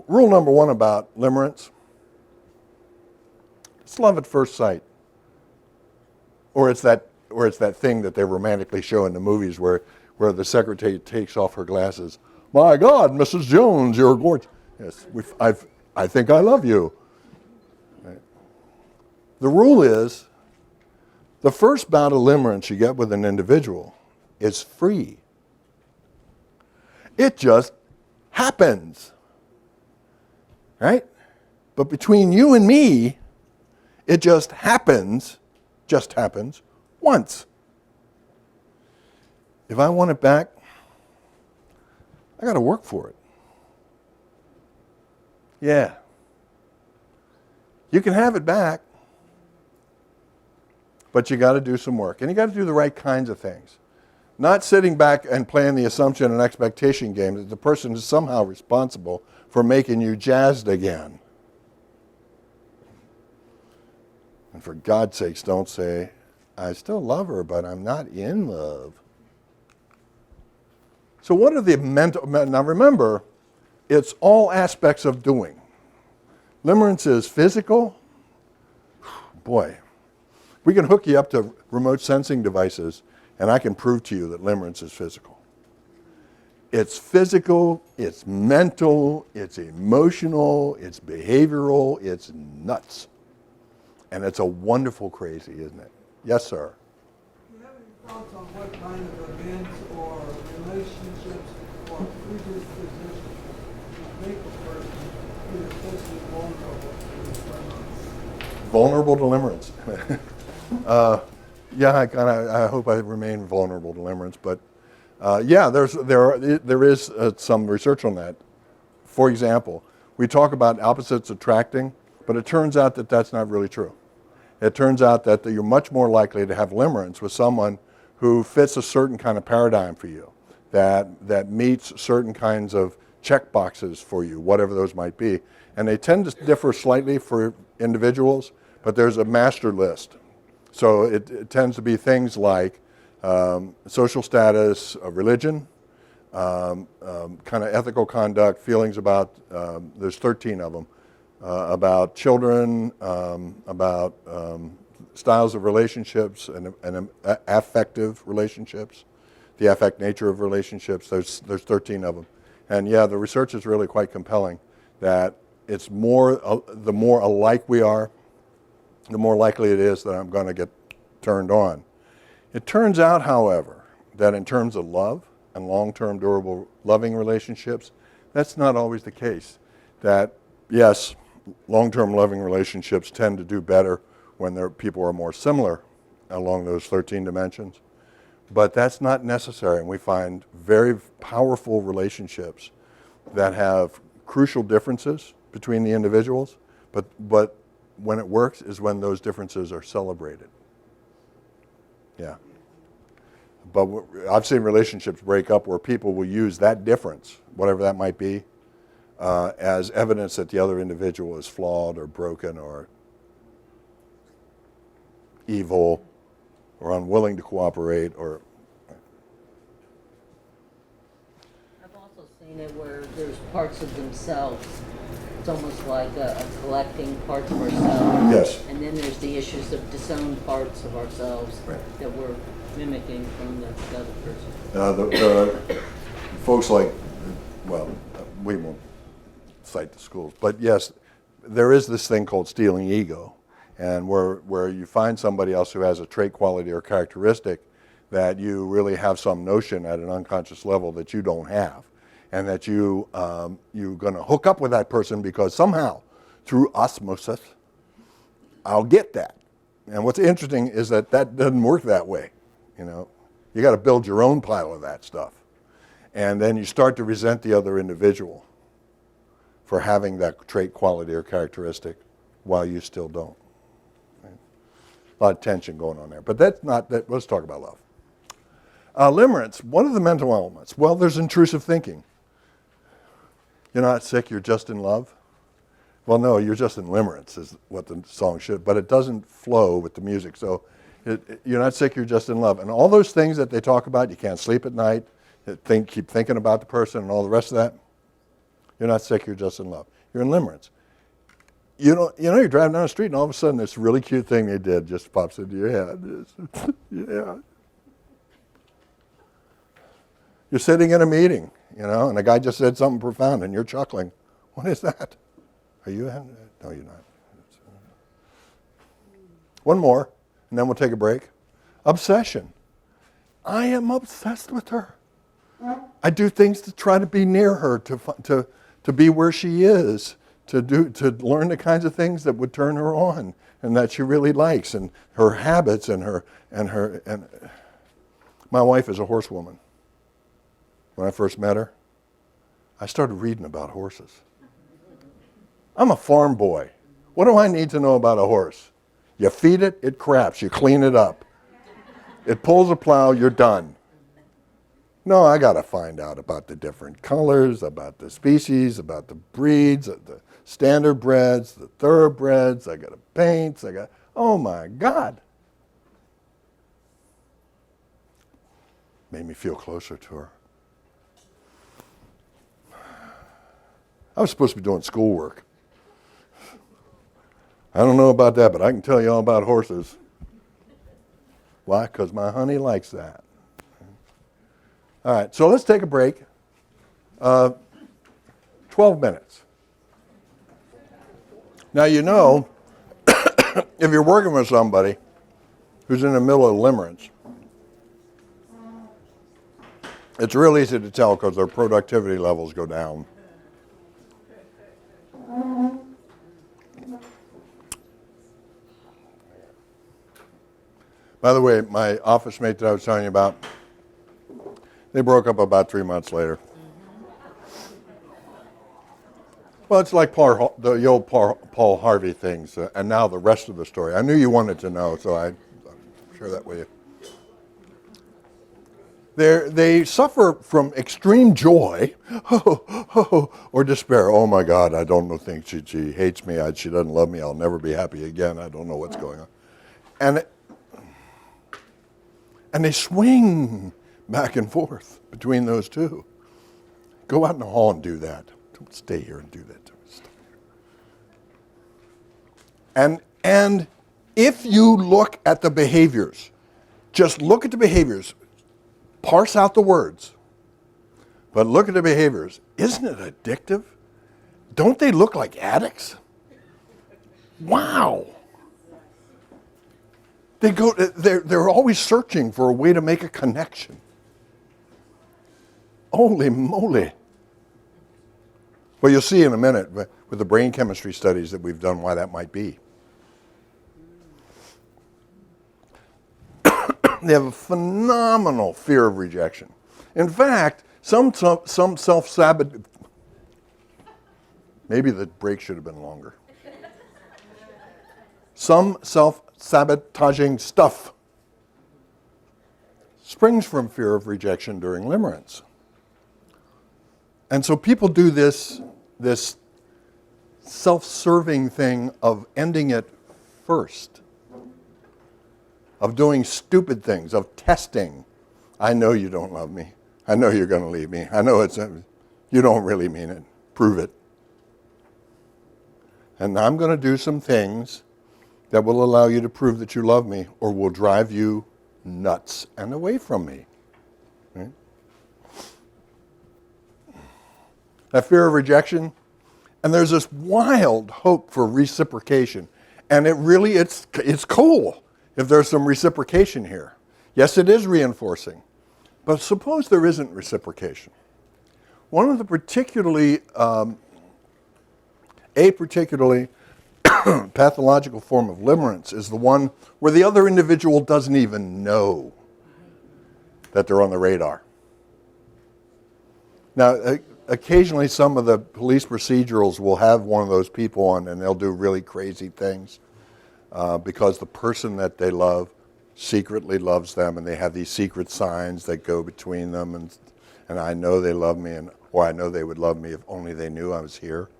Rule number one about limerence, it's love at first sight. Or it's that thing that they romantically show in the movies where the secretary takes off her glasses. My God, Mrs. Jones, you're gorgeous. Yes, I think I love you. Right. The rule is, the first bout of limerence you get with an individual is free. It just happens. Right? But between you and me, it just happens once. If I want it back, I got to work for it. Yeah. You can have it back, but you got to do some work. And you got to do the right kinds of things. Not sitting back and playing the assumption and expectation game that the person is somehow responsible for making you jazzed again. And for God's sakes, don't say, I still love her, but I'm not in love. So what are the mental... Now remember, it's all aspects of doing. Limerence is physical. Boy, we can hook you up to remote sensing devices, and I can prove to you that limerence is physical. It's physical, it's mental, it's emotional, it's behavioral, it's nuts. And it's a wonderful crazy, isn't it? Yes, sir. Do you have any thoughts on what kind of events or relationships or predispositions make a person be especially vulnerable to limerence? Vulnerable to limerence. I hope I remain vulnerable to limerence, but there is some research on that. For example, we talk about opposites attracting, but it turns out that that's not really true. it turns out that you're much more likely to have limerence with someone who fits a certain kind of paradigm for you, that meets certain kinds of check boxes for you, whatever those might be. And they tend to differ slightly for individuals, but there's a master list. So it tends to be things like social status, religion, kind of ethical conduct, feelings about, there's 13 of them, about children, about styles of relationships and affective relationships, the affect nature of relationships. There's 13 of them. And yeah, the research is really quite compelling that it's more, the more alike we are, the more likely it is that I'm going to get turned on. It turns out, however, that in terms of love and long-term durable loving relationships, that's not always the case. That, yes, long-term loving relationships tend to do better when people are more similar along those 13 dimensions. But that's not necessary, and we find very powerful relationships that have crucial differences between the individuals, but when it works is when those differences are celebrated. Yeah. But I've seen relationships break up where people will use that difference, whatever that might be, as evidence that the other individual is flawed or broken or evil or unwilling to cooperate or... I've also seen it where there's parts of themselves. It's almost like a collecting parts of ourselves. Yes. And then there's the issues of disowned parts of ourselves Right. that we're mimicking from the other person. The folks like, well, we won't cite the schools, but yes, there is this thing called stealing ego, and where you find somebody else who has a trait, quality, or characteristic that you really have some notion at an unconscious level that you don't have, and that you're going to hook up with that person because somehow, through osmosis, I'll get that. And what's interesting is that doesn't work that way. You know, you got to build your own pile of that stuff, and then you start to resent the other individual for having that trait, quality, or characteristic, while you still don't. Right? A lot of tension going on there, but that's not that. Let's talk about love. Limerence. What are the mental elements? Well, there's intrusive thinking. You're not sick. You're just in love. Well, no, you're just in limerence is what the song should, but it doesn't flow with the music. So. You're not sick, you're just in love. And all those things that they talk about, you can't sleep at night, keep thinking about the person and all the rest of that, you're not sick, you're just in love. You're in limerence. You're driving down the street and all of a sudden this really cute thing they did just pops into your head. Yeah. You're sitting in a meeting, and the guy just said something profound and you're chuckling. What is that? Are you? No, you're not. One more. And then we'll take a break. Obsession. I am obsessed with her. I do things to try to be near her, to be where she is, to learn the kinds of things that would turn her on and that she really likes, and her habits and my wife is a horsewoman. When I first met her, I started reading about horses. I'm a farm boy. What do I need to know about a horse? You feed it, it craps. You clean it up. It pulls a plow, you're done. No, I got to find out about the different colors, about the species, about the breeds, the standard breds, the thoroughbreds. I got to paint. Oh my God. Made me feel closer to her. I was supposed to be doing schoolwork. I don't know about that, but I can tell you all about horses. Why? Because my honey likes that. All right, so let's take a break. 12 minutes. Now, if you're working with somebody who's in the middle of limerence, it's real easy to tell because their productivity levels go down. By the way, my office mate that I was telling you about, they broke up about 3 months later. Well, it's like the old Paul Harvey things, and now the rest of the story. I knew you wanted to know, so I'm share that with you. They suffer from extreme joy or despair. Oh my God, I don't know, think she hates me, she doesn't love me, I'll never be happy again, I don't know what's going on. And they swing back and forth between those two. Go out in the hall and do that. Don't stay here and do that. And if you look at the behaviors, just look at the behaviors, parse out the words, but look at the behaviors. Isn't it addictive? Don't they look like addicts? Wow. They're always searching for a way to make a connection. Holy moly. Well, you'll see in a minute with the brain chemistry studies that we've done why that might be. They have a phenomenal fear of rejection. In fact, some self-sabotage, maybe the break should have been longer. Some self-sabotaging stuff springs from fear of rejection during limerence. And so people do this self-serving thing of ending it first, of doing stupid things, of testing. I know you don't love me. I know you're going to leave me. I know you don't really mean it. Prove it. And I'm going to do some things that will allow you to prove that you love me or will drive you nuts and away from me. Right? That fear of rejection, and there's this wild hope for reciprocation. And it's cool if there's some reciprocation here. Yes, it is reinforcing. But suppose there isn't reciprocation. One of the particularly pathological form of limerence is the one where the other individual doesn't even know that they're on the radar. Now, occasionally some of the police procedurals will have one of those people on and they'll do really crazy things because the person that they love secretly loves them and they have these secret signs that go between them and I know they love me or I know they would love me if only they knew I was here.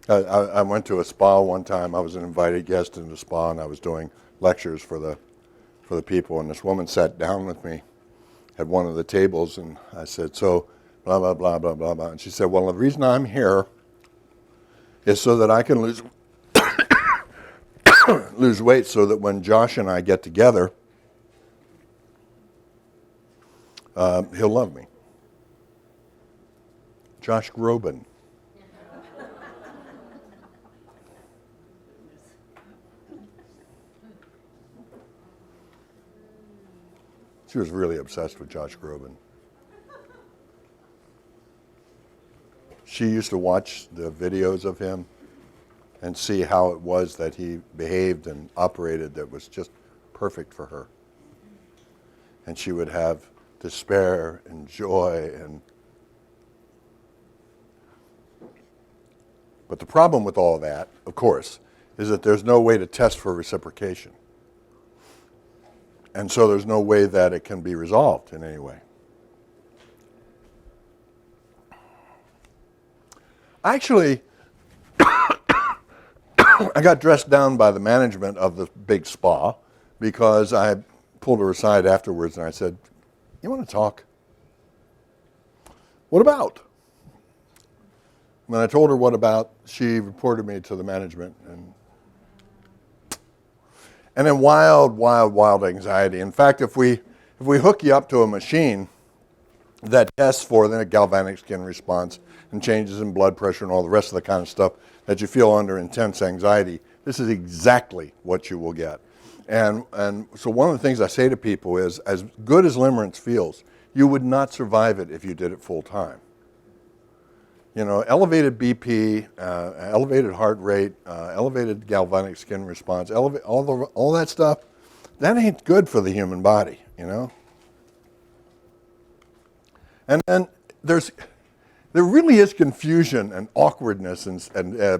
I went to a spa one time. I was an invited guest in the spa and I was doing lectures for the people and this woman sat down with me at one of the tables and I said, so blah, blah, blah, blah, blah, blah. And she said, well, the reason I'm here is so that I can lose weight so that when Josh and I get together, he'll love me. Josh Groban. She was really obsessed with Josh Groban. She used to watch the videos of him and see how it was that he behaved and operated that was just perfect for her. And she would have despair and joy But the problem with all that, of course, is that there's no way to test for reciprocation. And so there's no way that it can be resolved in any way. Actually, I got dressed down by the management of the big spa because I pulled her aside afterwards and I said, you want to talk? What about? When I told her what about, she reported me to the management and then wild anxiety. In fact, if we hook you up to a machine that tests for the galvanic skin response and changes in blood pressure and all the rest of the kind of stuff that you feel under intense anxiety, this is exactly what you will get. And so one of the things I say to people is, as good as limerence feels, you would not survive it if you did it full time. You know, elevated BP, elevated heart rate, elevated galvanic skin response, all that stuff, that ain't good for the human body, you know? And then there really is confusion and awkwardness and I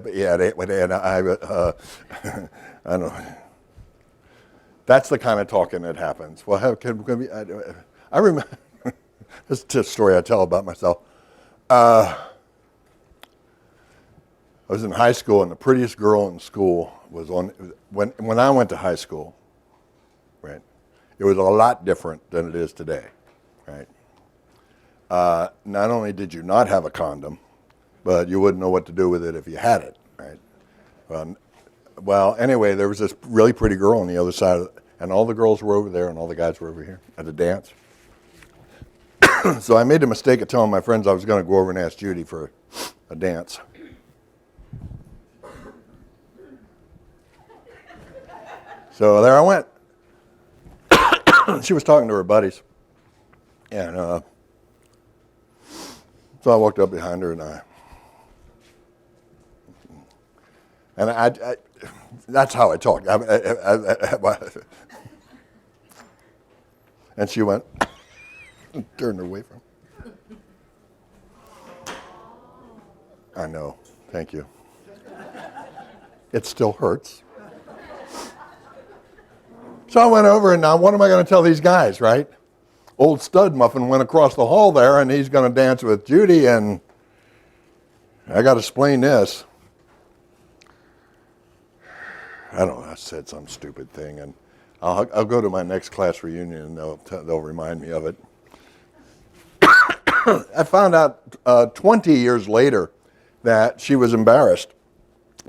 don't know. That's the kind of talking that happens. Well, I remember, this is a story I tell about myself. I was in high school, and the prettiest girl in school was when I went to high school, right? It was a lot different than it is today, right? Not only did you not have a condom, but you wouldn't know what to do with it if you had it, right? Well, anyway, there was this really pretty girl on the other side, and all the girls were over there, and all the guys were over here at the dance. So I made the mistake of telling my friends I was going to go over and ask Judy for a dance. So there I went. She was talking to her buddies, and so I walked up behind her, and I that's how I talk. And she went, turned away from me. I know. Thank you. It still hurts. So I went over, and now what am I going to tell these guys, right? Old Stud Muffin went across the hall there, and he's going to dance with Judy, and I got to explain this. I don't know, I said some stupid thing, and I'll go to my next class reunion, and they'll remind me of it. I found out 20 years later that she was embarrassed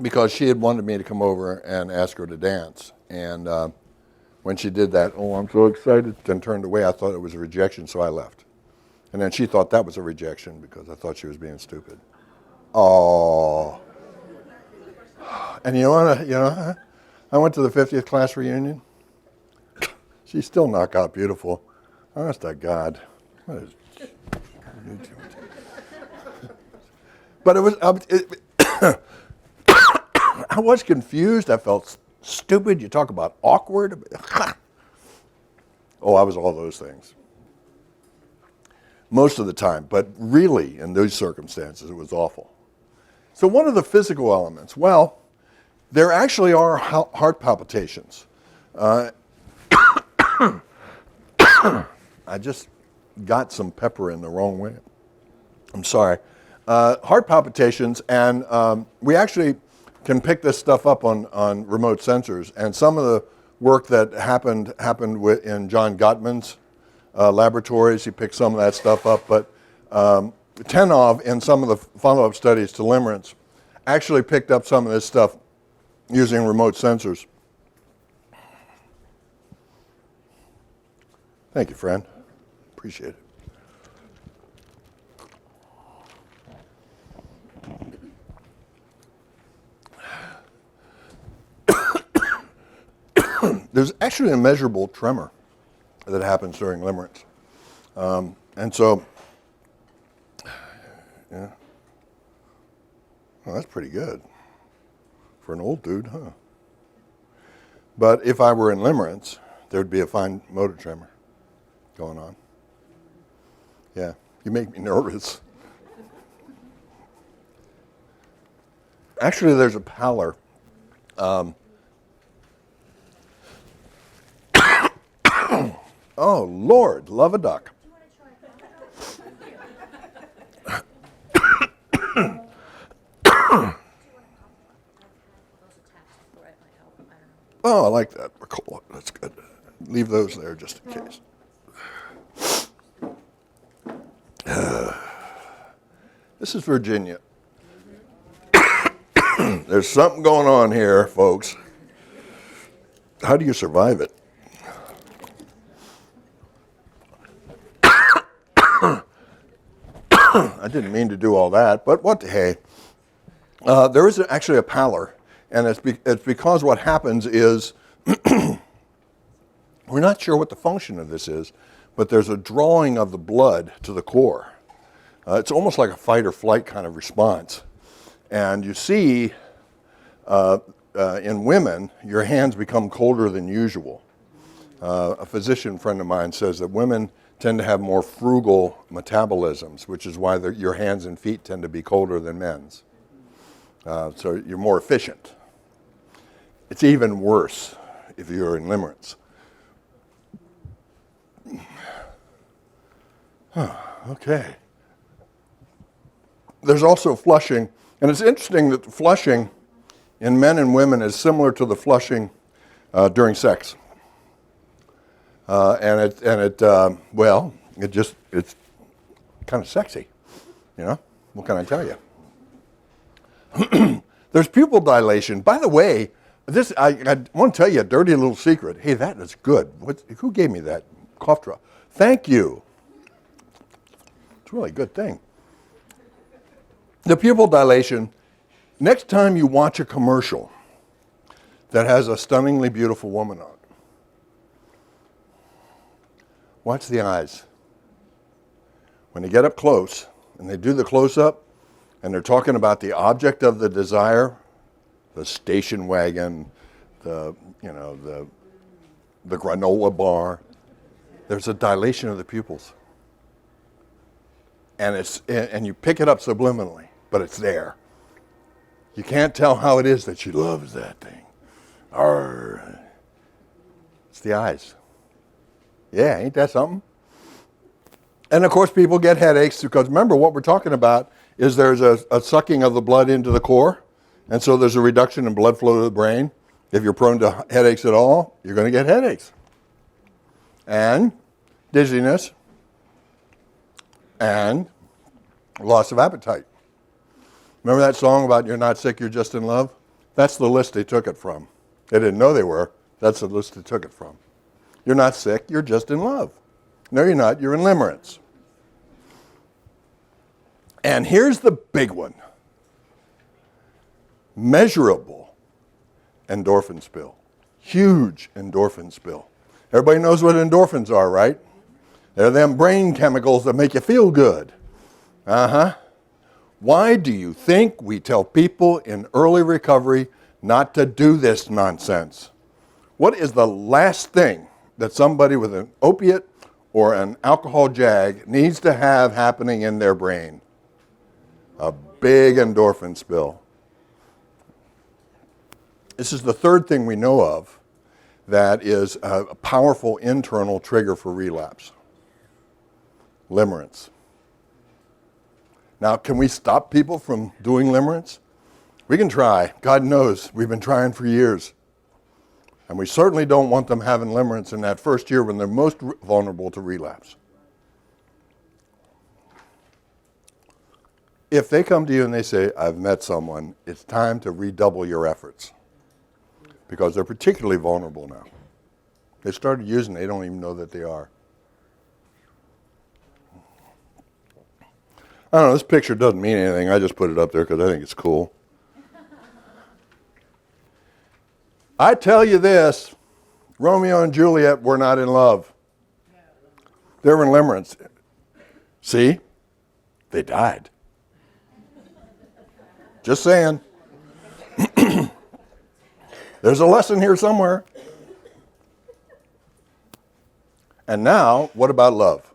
because she had wanted me to come over and ask her to dance. And when she did that, oh, I'm so excited, then turned away, I thought it was a rejection, so I left. And then she thought that was a rejection because I thought she was being stupid. Oh. And I went to the 50th class reunion. She's still knockout beautiful. Honest to God. What is... But it was... I was confused. I felt stupid. You talk about awkward. Oh, I was all those things. Most of the time. But really, in those circumstances, it was awful. So what are the physical elements? Well, there actually are heart palpitations. I just got some pepper in the wrong way. I'm sorry. Heart palpitations, and we actually can pick this stuff up on remote sensors. And some of the work that happened in John Gottman's laboratories. He picked some of that stuff up. But Tenov, in some of the follow-up studies to Limerence, actually picked up some of this stuff using remote sensors. Thank you, friend. Appreciate it. There's actually a measurable tremor that happens during limerence. And so, yeah. Well, that's pretty good for an old dude, huh? But if I were in limerence, there'd be a fine motor tremor going on. Yeah, you make me nervous. Actually, there's a pallor. Oh, Lord, love a duck. Oh, I like that. That's good. Leave those there just in case. This is Virginia. There's something going on here, folks. How do you survive it? I didn't mean to do all that, but what the hey. There is actually a pallor, and it's because what happens is we're not sure what the function of this is, but there's a drawing of the blood to the core. It's almost like a fight or flight kind of response. And you see in women, your hands become colder than usual. A physician friend of mine says that women tend to have more frugal metabolisms, which is why your hands and feet tend to be colder than men's. So you're more efficient. It's even worse if you're in limerence. Okay. There's also flushing, and it's interesting that the flushing in men and women is similar to the flushing during sex. It's kind of sexy, you know? What can I tell you? There's pupil dilation. By the way, I want to tell you a dirty little secret. Hey, that is good. Who gave me that cough drop? Thank you. It's a really good thing. The pupil dilation, next time you watch a commercial that has a stunningly beautiful woman on it, watch the eyes. When they get up close and they do the close-up and they're talking about the object of the desire, the station wagon, the granola bar, there's a dilation of the pupils. And you pick it up subliminally, but it's there. You can't tell how it is that she loves that thing. Arr. It's the eyes. Yeah, ain't that something? And of course people get headaches because remember what we're talking about is there's a sucking of the blood into the core, and so there's a reduction in blood flow to the brain. If you're prone to headaches at all, you're going to get headaches. And dizziness, and loss of appetite. Remember that song about you're not sick, you're just in love? That's the list they took it from. They didn't know they were. That's the list they took it from. You're not sick, you're just in love. No, you're not, you're in limerence. And here's the big one. Measurable endorphin spill. Huge endorphin spill. Everybody knows what endorphins are, right? They're them brain chemicals that make you feel good. Why do you think we tell people in early recovery not to do this nonsense? What is the last thing that somebody with an opiate or an alcohol jag needs to have happening in their brain? A big endorphin spill. This is the third thing we know of that is a powerful internal trigger for relapse. Limerence. Now, can we stop people from doing limerence? We can try. God knows we've been trying for years. And we certainly don't want them having limerence in that first year when they're most vulnerable to relapse. If they come to you and they say, I've met someone, it's time to redouble your efforts. Because they're particularly vulnerable now. They started using it, they don't even know that they are. I don't know, this picture doesn't mean anything. I just put it up there because I think it's cool. I tell you this, Romeo and Juliet were not in love. They were in limerence. See? They died. Just saying. There's a lesson here somewhere. And now, what about love?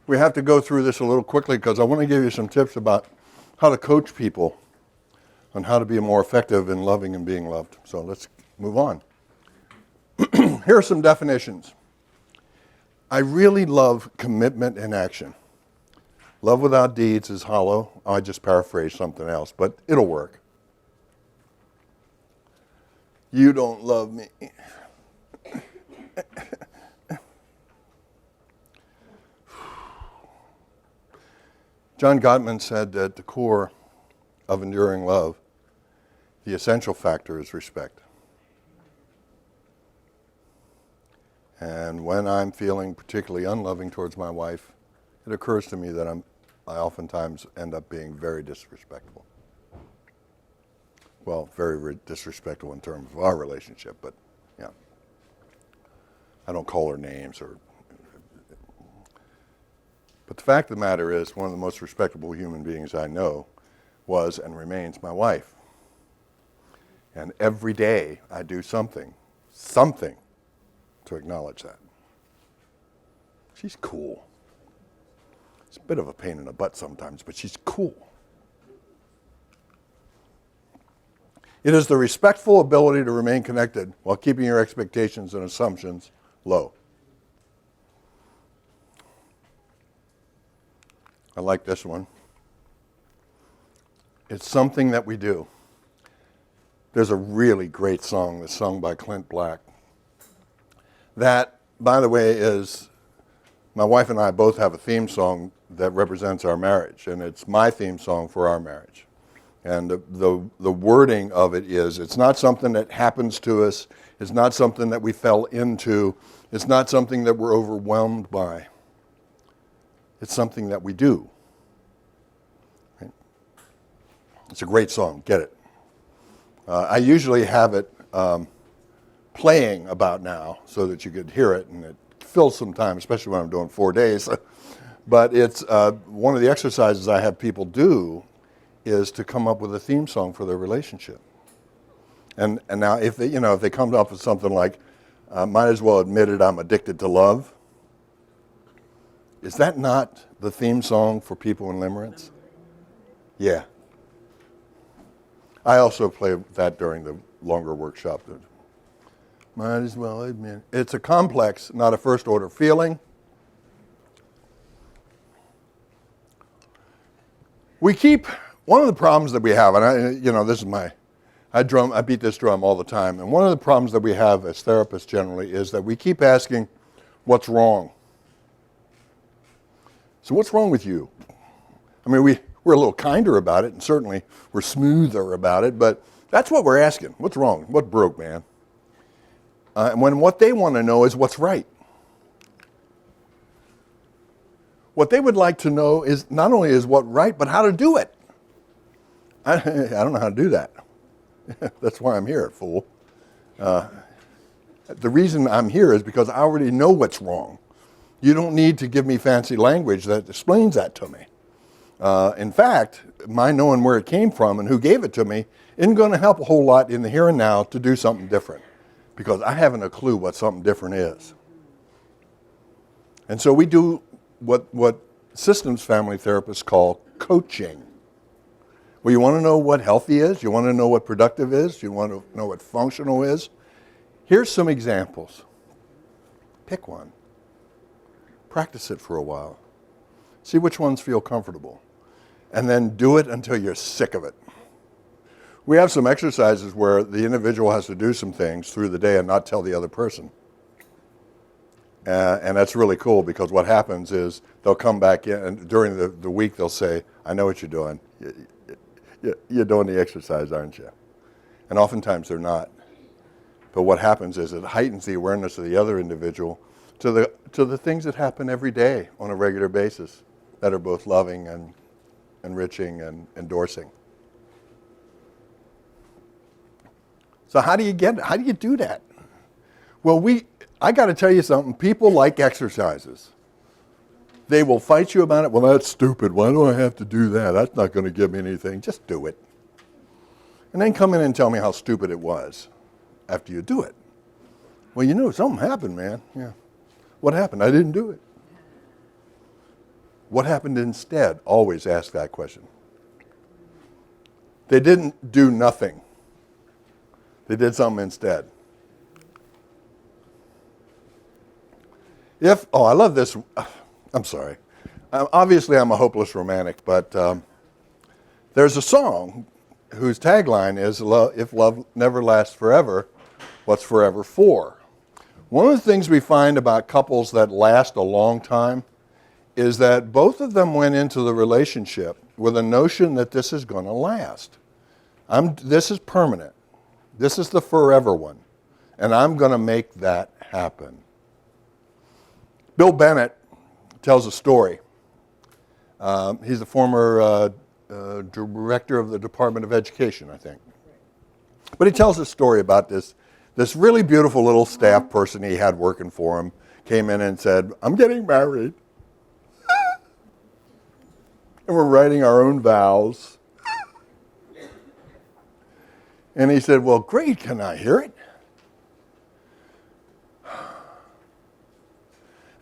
We have to go through this a little quickly because I want to give you some tips about how to coach people on how to be more effective in loving and being loved. So let's move on. Here are some definitions. I really love commitment and action. Love without deeds is hollow. I just paraphrased something else, but it'll work. You don't love me. John Gottman said that at the core of enduring love, the essential factor is respect. And when I'm feeling particularly unloving towards my wife, it occurs to me that I oftentimes end up being very disrespectful. Well, very disrespectful in terms of our relationship, but yeah. I don't call her names or... But the fact of the matter is, one of the most respectable human beings I know was and remains my wife. And every day I do something to acknowledge that. She's cool. It's a bit of a pain in the butt sometimes, but she's cool. It is the respectful ability to remain connected while keeping your expectations and assumptions low. I like this one. It's something that we do. There's a really great song that's sung by Clint Black. That, by the way, is, my wife and I both have a theme song that represents our marriage, and it's my theme song for our marriage. And the wording of it is, it's not something that happens to us, it's not something that we fell into, it's not something that we're overwhelmed by. It's something that we do. Right? It's a great song, get it. I usually have it playing about now so that you could hear it, and it fills some time, especially when I'm doing 4 days. But it's one of the exercises I have people do is to come up with a theme song for their relationship. And now if they come up with something like, might as well admit it, I'm addicted to love. Is that not the theme song for people in Limerence? Yeah. I also play that during the longer workshop. Might as well admit. It's a complex, not a first order feeling. One of the problems that we have, and this is I beat this drum all the time, and one of the problems that we have as therapists generally is that we keep asking, what's wrong? So what's wrong with you? I mean, we're a little kinder about it, and certainly we're smoother about it, but that's what we're asking. What's wrong? What broke, man? And when what they want to know is what's right. What they would like to know is not only is what right, but how to do it. I don't know how to do that. That's why I'm here, fool. The reason I'm here is because I already know what's wrong. You don't need to give me fancy language that explains that to me. In fact, my knowing where it came from and who gave it to me isn't going to help a whole lot in the here and now to do something different, because I haven't a clue what something different is. And so we do what systems family therapists call coaching. Well, you want to know what healthy is? You want to know what productive is? You want to know what functional is? Here's some examples. Pick one. Practice it for a while. See which ones feel comfortable. And then do it until you're sick of it. We have some exercises where the individual has to do some things through the day and not tell the other person. And that's really cool, because what happens is they'll come back in, and during the week they'll say, I know what you're doing. You're doing the exercise, aren't you? And oftentimes they're not. But what happens is it heightens the awareness of the other individual to the things that happen every day on a regular basis that are both loving and enriching and endorsing. So how do you get it? How do you do that? Well, I got to tell you something. People like exercises. They will fight you about it. Well, that's stupid. Why do I have to do that? That's not going to give me anything. Just do it. And then come in and tell me how stupid it was after you do it. Well, something happened, man. Yeah. What happened? I didn't do it. What happened instead? Always ask that question. They didn't do nothing. They did something instead. I love this. I'm sorry. Obviously, I'm a hopeless romantic, but there's a song whose tagline is, if love never lasts forever, what's forever for? One of the things we find about couples that last a long time is that both of them went into the relationship with a notion that this is going to last. This is permanent. This is the forever one. And I'm going to make that happen. Bill Bennett tells a story. He's the former director of the Department of Education, I think. But he tells a story about this really beautiful little staff person he had working for him came in and said, I'm getting married. And we're writing our own vows. And he said, well, great, can I hear it?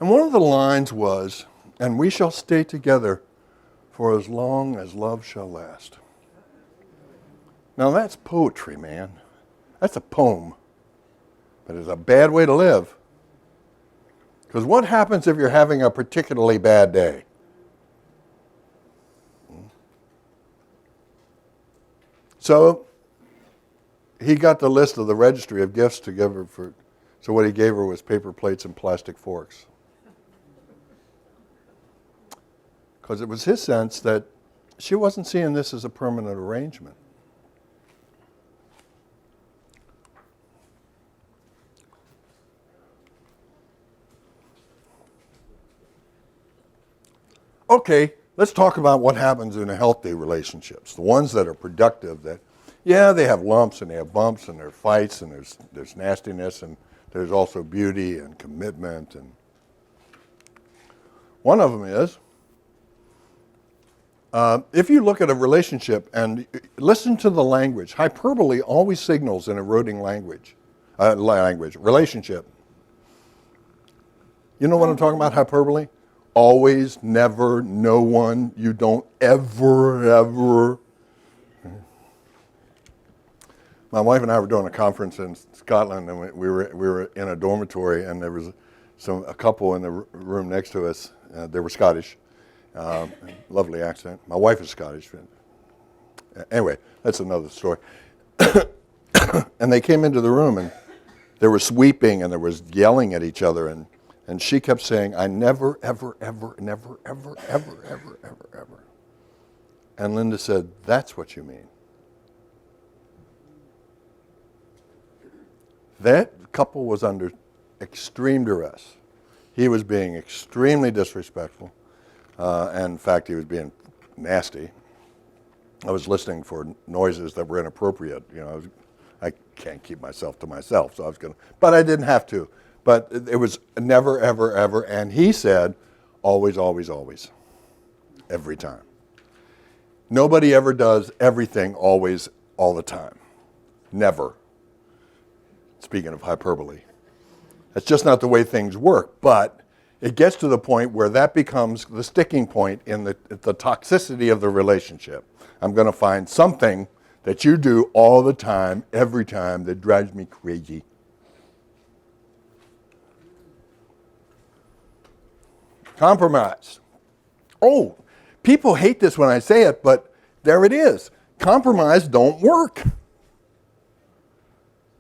And one of the lines was, "And we shall stay together for as long as love shall last." Now that's poetry, man. That's a poem. But it's a bad way to live. Because what happens if you're having a particularly bad day? So he got the list of the registry of gifts to give her for, so what he gave her was paper plates and plastic forks. Because it was his sense that she wasn't seeing this as a permanent arrangement. Okay, let's talk about what happens in healthy relationships. The ones that are productive, that, yeah, they have lumps and they have bumps and there are fights and there's nastiness and there's also beauty and commitment. And one of them is, if you look at a relationship and listen to the language, hyperbole always signals an eroding relationship. You know what I'm talking about, hyperbole? Always, never, no one, you don't ever. My wife and I were doing a conference in Scotland, and we were in a dormitory, and there was a couple in the room next to us. They were Scottish, lovely accent. My wife is Scottish. Anyway, that's another story. And they came into the room, and there was weeping, and there was yelling at each other, and she kept saying, "I never, ever, ever, never, ever, ever, ever, ever, ever." And Linda said, "That's what you mean." That couple was under extreme duress. He was being extremely disrespectful. And in fact, he was being nasty. I was listening for noises that were inappropriate. You know, I can't keep myself to myself, so I was going to, but I didn't have to. But it was never, ever, ever. And he said, always, always, always, every time. Nobody ever does everything always, all the time. Never. Speaking of hyperbole. That's just not the way things work. But it gets to the point where that becomes the sticking point in the toxicity of the relationship. I'm going to find something that you do all the time, every time, that drives me crazy. Compromise. Oh, people hate this when I say it, but there it is. Compromise don't work.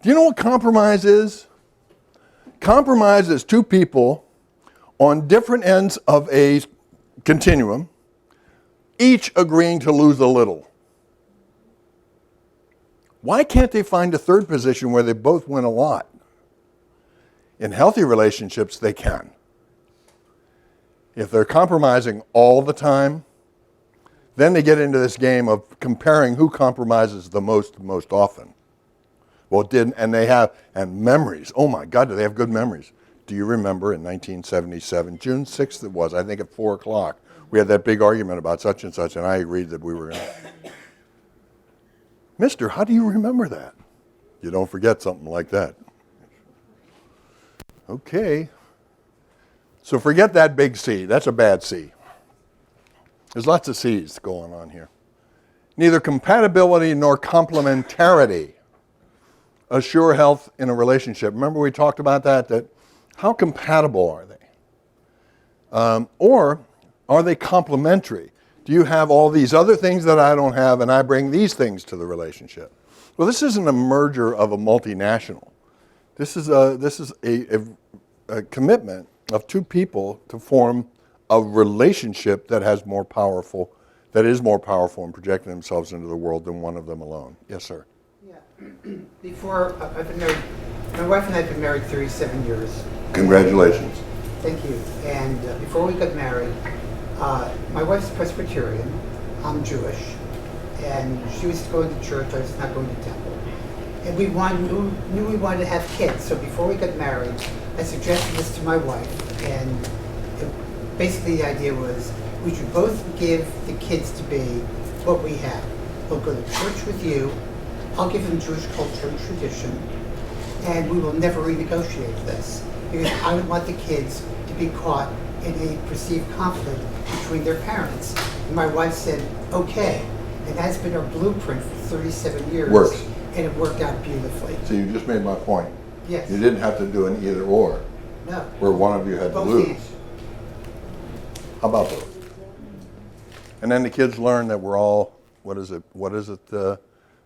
Do you know what compromise is? Compromise is two people on different ends of a continuum, each agreeing to lose a little. Why can't they find a third position where they both win a lot? In healthy relationships, they can. If they're compromising all the time, then they get into this game of comparing who compromises the most often. Well, it didn't, and they have, and memories. Oh my God, do they have good memories? Do you remember in 1977, June 6th it was, I think at 4 o'clock, we had that big argument about such and such, and I agreed that we were going to. Mister, how do you remember that? You don't forget something like that. Okay. So forget that big C. That's a bad C. There's lots of C's going on here. Neither compatibility nor complementarity assure health in a relationship. Remember we talked about that how compatible are they? Or are they complementary? Do you have all these other things that I don't have and I bring these things to the relationship? Well, this isn't a merger of a multinational. This is a commitment of two people to form a relationship that is more powerful in projecting themselves into the world than one of them alone. Yes, sir. Yeah. Before, I've been married, my wife and I have been married 37 years. Congratulations. Thank you. And before we got married, my wife's Presbyterian, I'm Jewish, and she was going to church, I was not going to temple. And we knew we wanted to have kids, so before we got married, I suggested this to my wife, and basically the idea was we should both give the kids to be what we have. They'll go to church with you, I'll give them Jewish culture and tradition, and we will never renegotiate this. Because I don't want the kids to to be caught in a perceived conflict between their parents. And my wife said, okay. And that's been our blueprint for 37 years. Works. And it worked out beautifully. So you just made my point. Yes. You didn't have to do an either or, No. where one of you had to Both lose. hands. How about those? And then the kids learn that we're all, what is it the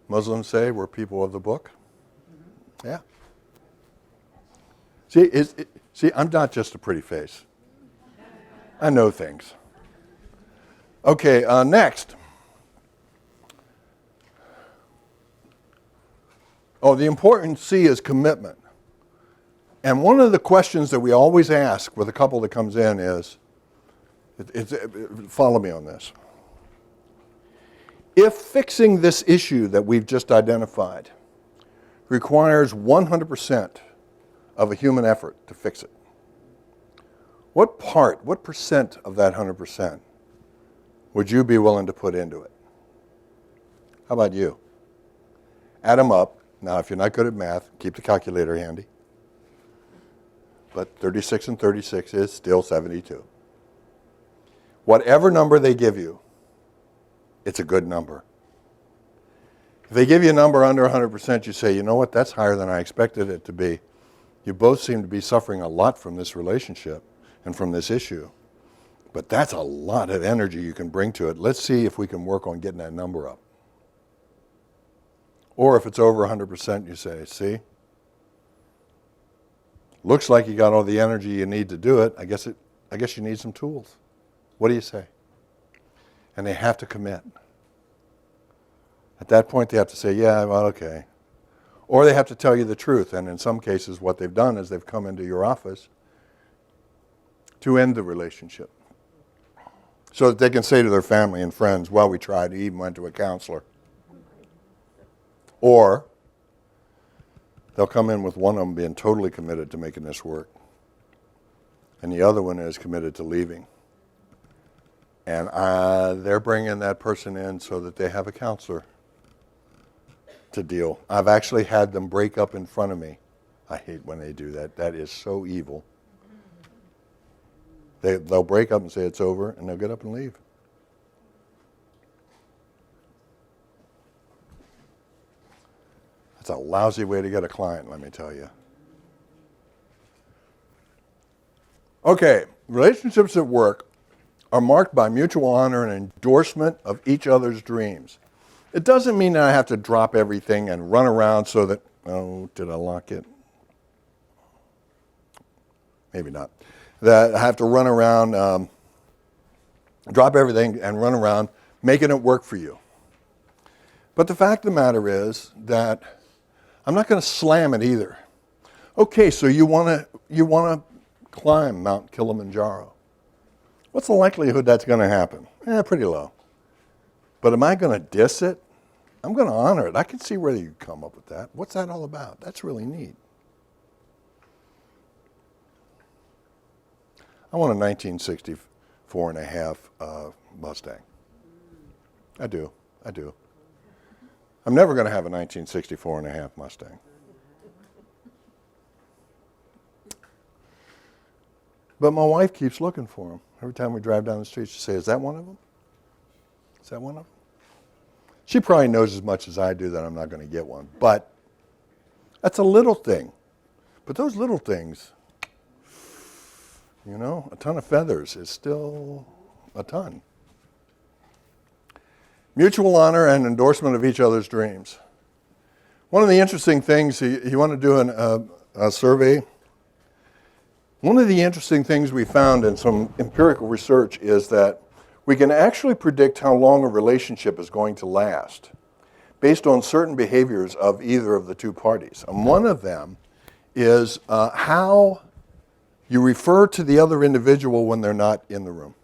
Muslims say? We're people of the book? Yeah. See, I'm not just a pretty face. I know things. Okay, next. Oh, the important C is commitment. And one of the questions that we always ask with a couple that comes in is, follow me on this. If fixing this issue that we've just identified requires 100% of a human effort to fix it, what percent of that 100% would you be willing to put into it? How about you? Add them up. Now, if you're not good at math, keep the calculator handy. But 36 and 36 is still 72. Whatever number they give you, it's a good number. If they give you a number under 100%, you say, you know what, that's higher than I expected it to be. You both seem to be suffering a lot from this relationship and from this issue. But that's a lot of energy you can bring to it. Let's see if we can work on getting that number up. Or if it's over 100%, you say, see, looks like you got all the energy you need to do it. I guess you need some tools. What do you say? And they have to commit. At that point, they have to say, yeah, well, okay. Or they have to tell you the truth. And in some cases, what they've done is they've come into your office to end the relationship, so that they can say to their family and friends, well, we tried, we even went to a counselor. Or they'll come in with one of them being totally committed to making this work, and the other one is committed to leaving. And they're bringing that person in so that they have a counselor to deal. I've actually had them break up in front of me. I hate when they do that. That is so evil. They'll break up and say it's over, and they'll get up and leave. That's a lousy way to get a client, let me tell you. Okay, relationships at work are marked by mutual honor and endorsement of each other's dreams. It doesn't mean that I have to drop everything and run around so that, oh, did I lock it? Maybe not. That I have to run around, drop everything and run around making it work for you. But the fact of the matter is that I'm not going to slam it either. Okay, so you want to climb Mount Kilimanjaro. What's the likelihood that's going to happen? Pretty low. But am I going to diss it? I'm going to honor it. I can see where you come up with that. What's that all about? That's really neat. I want a 1964 and a half Mustang. I do. I'm never going to have a 1964 and a half Mustang. But my wife keeps looking for them. Every time we drive down the street, she says, is that one of them? Is that one of them? She probably knows as much as I do that I'm not going to get one. But that's a little thing. But those little things, you know, a ton of feathers is still a ton. Mutual honor and endorsement of each other's dreams. One of the interesting things, you want to do a survey? One of the interesting things we found in some empirical research is that we can actually predict how long a relationship is going to last based on certain behaviors of either of the two parties. And one of them is how you refer to the other individual when they're not in the room.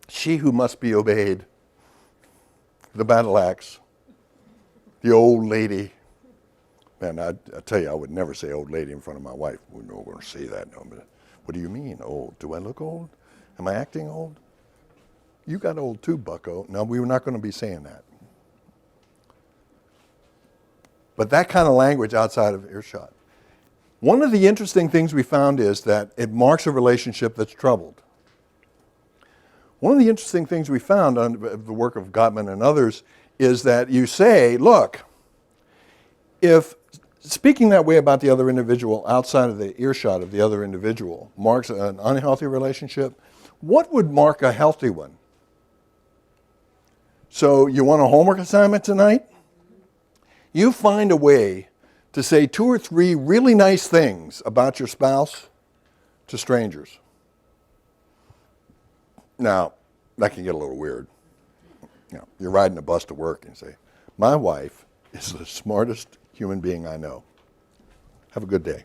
She who must be obeyed, the battle axe, the old lady. Man, I tell you, I would never say old lady in front of my wife. We're not going to say that. No, but what do you mean old? Do I look old? Am I acting old? You got old too, bucko. No, we were not going to be saying that. But that kind of language outside of earshot. One of the interesting things we found is that it marks a relationship that's troubled. One of the interesting things we found on the work of Gottman and others is that you say, look, if speaking that way about the other individual outside of the earshot of the other individual marks an unhealthy relationship, what would mark a healthy one? So you want a homework assignment tonight? You find a way to say 2 or 3 really nice things about your spouse to strangers. Now, that can get a little weird. You know, you're riding a bus to work and say, my wife is the smartest human being I know. Have a good day.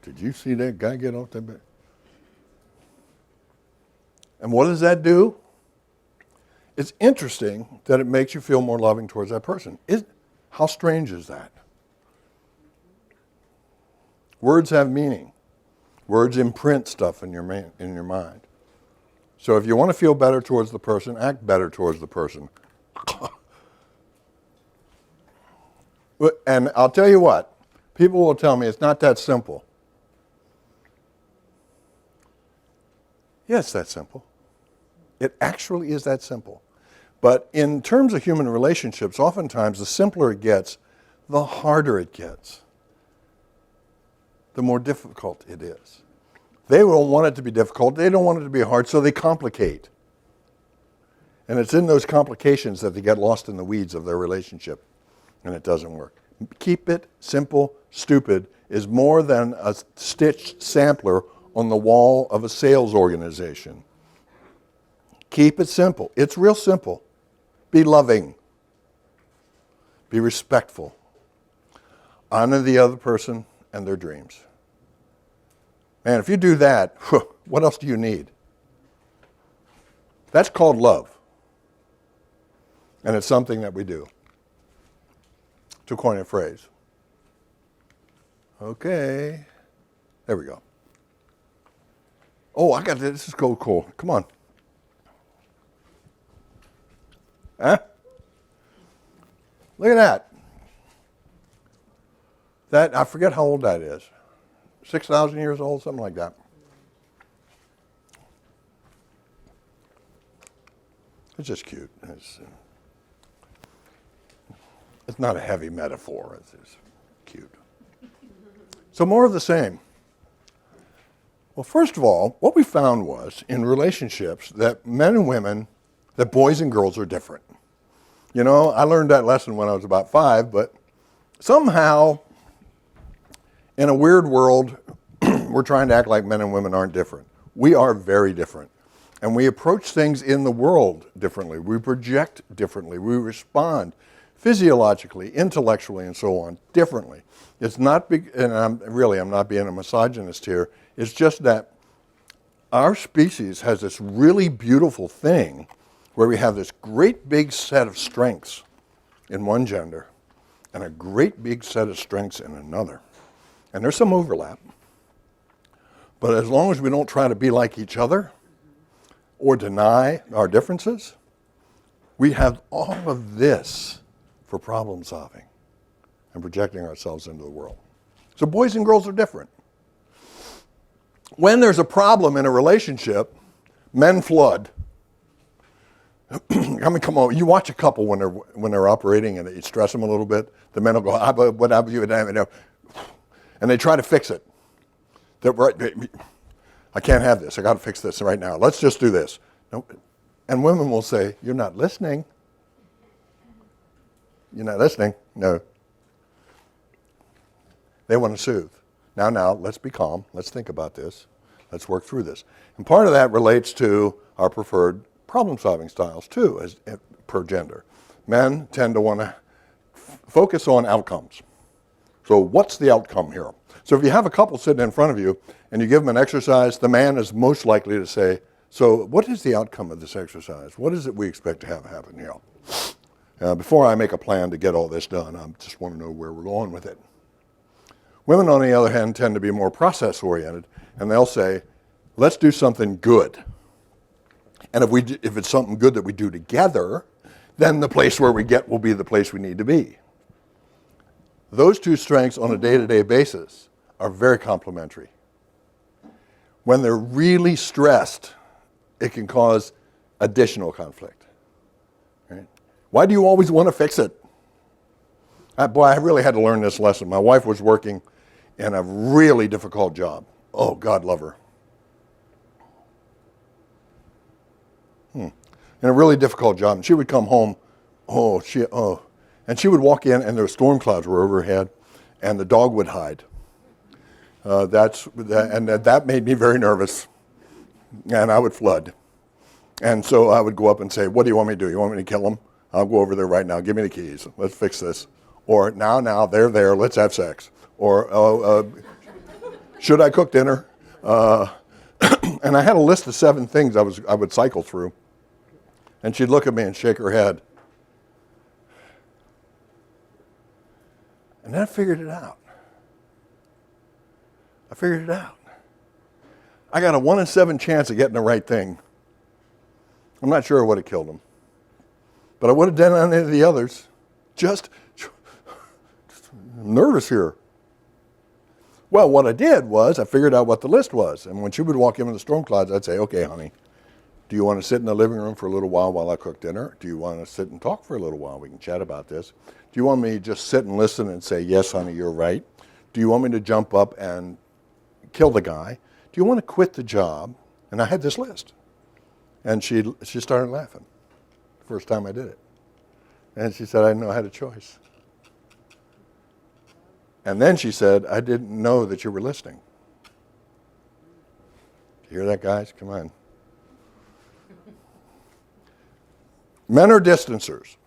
Did you see that guy get off that bed? And what does that do? It's interesting that it makes you feel more loving towards that person. How strange is that? Words have meaning. Words imprint stuff in your mind. So if you want to feel better towards the person, act better towards the person. And I'll tell you what, people will tell me it's not that simple. Yeah, it's that simple. It actually is that simple. But in terms of human relationships, oftentimes the simpler it gets, the harder it gets. The more difficult it is. They don't want it to be difficult. They don't want it to be hard, so they complicate. And it's in those complications that they get lost in the weeds of their relationship, and it doesn't work. Keep it simple. Stupid is more than a stitched sampler on the wall of a sales organization. Keep it simple. It's real simple. Be loving. Be respectful. Honor the other person and their dreams. Man, if you do that, what else do you need? That's called love. And it's something that we do. To coin a phrase. Okay. There we go. Oh, I got this. This is cool. Come on. Huh? Look at that. That, I forget how old that is. 6,000 years old, something like that. It's just cute. It's not a heavy metaphor. It's cute. So more of the same. Well, first of all, what we found was in relationships that men and women, that boys and girls are different. You know, I learned that lesson when I was about 5, but somehow in a weird world, we're trying to act like men and women aren't different. We are very different. And we approach things in the world differently. We project differently. We respond physiologically, intellectually, and so on, differently. It's not big, and I'm not being a misogynist here. It's just that our species has this really beautiful thing where we have this great big set of strengths in one gender and a great big set of strengths in another. And there's some overlap. But as long as we don't try to be like each other or deny our differences, we have all of this for problem solving and projecting ourselves into the world. So boys and girls are different. When there's a problem in a relationship, men flood. I mean, come on, you watch a couple when they're operating and it stress them a little bit. The men will go, what have you, and they try to fix it. They're right, I can't have this. I got to fix this right now. Let's just do this. No. And women will say, you're not listening. You're not listening. No. They want to soothe. Now, let's be calm. Let's think about this. Let's work through this. And part of that relates to our preferred problem-solving styles, too, as per gender. Men tend to want to focus on outcomes. So what's the outcome here? So if you have a couple sitting in front of you and you give them an exercise, the man is most likely to say, so what is the outcome of this exercise? What is it we expect to have happen here? Before I make a plan to get all this done, I just want to know where we're going with it. Women, on the other hand, tend to be more process-oriented, and they'll say, let's do something good. And if it's something good that we do together, then the place where we get will be the place we need to be. Those two strengths on a day-to-day basis are very complementary. When they're really stressed, it can cause additional conflict. Right? Why do you always want to fix it? Boy, I really had to learn this lesson. My wife was working in a really difficult job. Oh, God love her. In a really difficult job. And she would come home, and she would walk in and there were storm clouds were overhead and the dog would hide. That made me very nervous. And I would flood. And so I would go up and say, what do you want me to do? You want me to kill him? I'll go over there right now. Give me the keys. Let's fix this. Or now, they're there. Let's have sex. Or should I cook dinner? And I had a list of 7 things I would cycle through. And she'd look at me and shake her head. And then I figured it out. I got a 1 in 7 chance of getting the right thing. I'm not sure I would have killed him. But I would have done any of the others. Just nervous here. Well, what I did was I figured out what the list was. And when she would walk in with the storm clouds, I'd say, okay, honey, do you want to sit in the living room for a little while I cook dinner? Do you want to sit and talk for a little while? We can chat about this. Do you want me to just sit and listen and say, yes, honey, you're right? Do you want me to jump up and kill the guy? Do you want to quit the job? And I had this list. And she started laughing the first time I did it. And she said, I didn't know I had a choice. And then she said, I didn't know that you were listening. You hear that, guys? Come on. Men are distancers.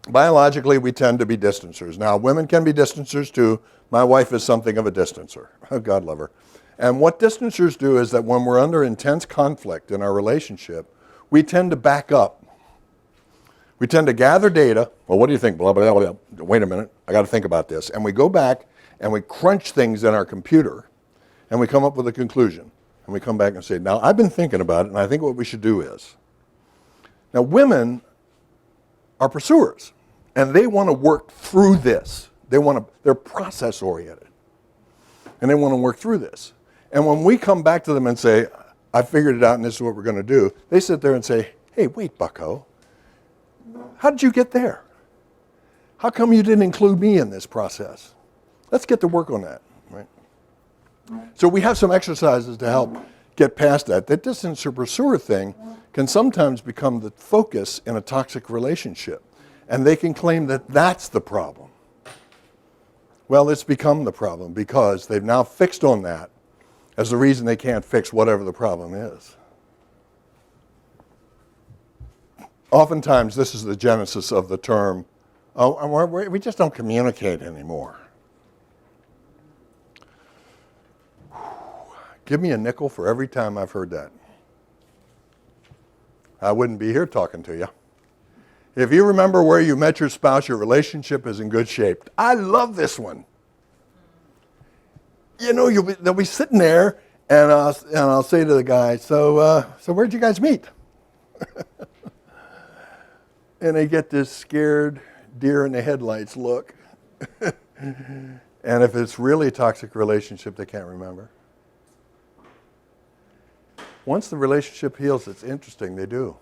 Biologically, we tend to be distancers. Now, women can be distancers too. My wife is something of a distancer. Oh, God love her. And what distancers do is that when we're under intense conflict in our relationship, we tend to back up. We tend to gather data. Well, what do you think? Blah, blah, blah, blah. Wait a minute. I got to think about this. And we go back and we crunch things in our computer and we come up with a conclusion. And we come back and say, now, I've been thinking about it, and I think what we should do is. Now, women are pursuers, and they want to work through this. They're process-oriented, and they want to work through this. And when we come back to them and say, I figured it out, and this is what we're going to do, they sit there and say, hey, wait, bucko, how did you get there? How come you didn't include me in this process? Let's get to work on that, right? So we have some exercises to help get past that. That distance or pursuer thing can sometimes become the focus in a toxic relationship. And they can claim that that's the problem. Well, it's become the problem because they've now fixed on that as the reason they can't fix whatever the problem is. Oftentimes, this is the genesis of the term, we just don't communicate anymore. Give me a nickel for every time I've heard that. I wouldn't be here talking to you. If you remember where you met your spouse, your relationship is in good shape. I love this one. You know, they'll be sitting there, and I'll say to the guy, so where'd you guys meet? And they get this scared deer in the headlights look. And if it's really a toxic relationship, they can't remember. Once the relationship heals, it's interesting, they do.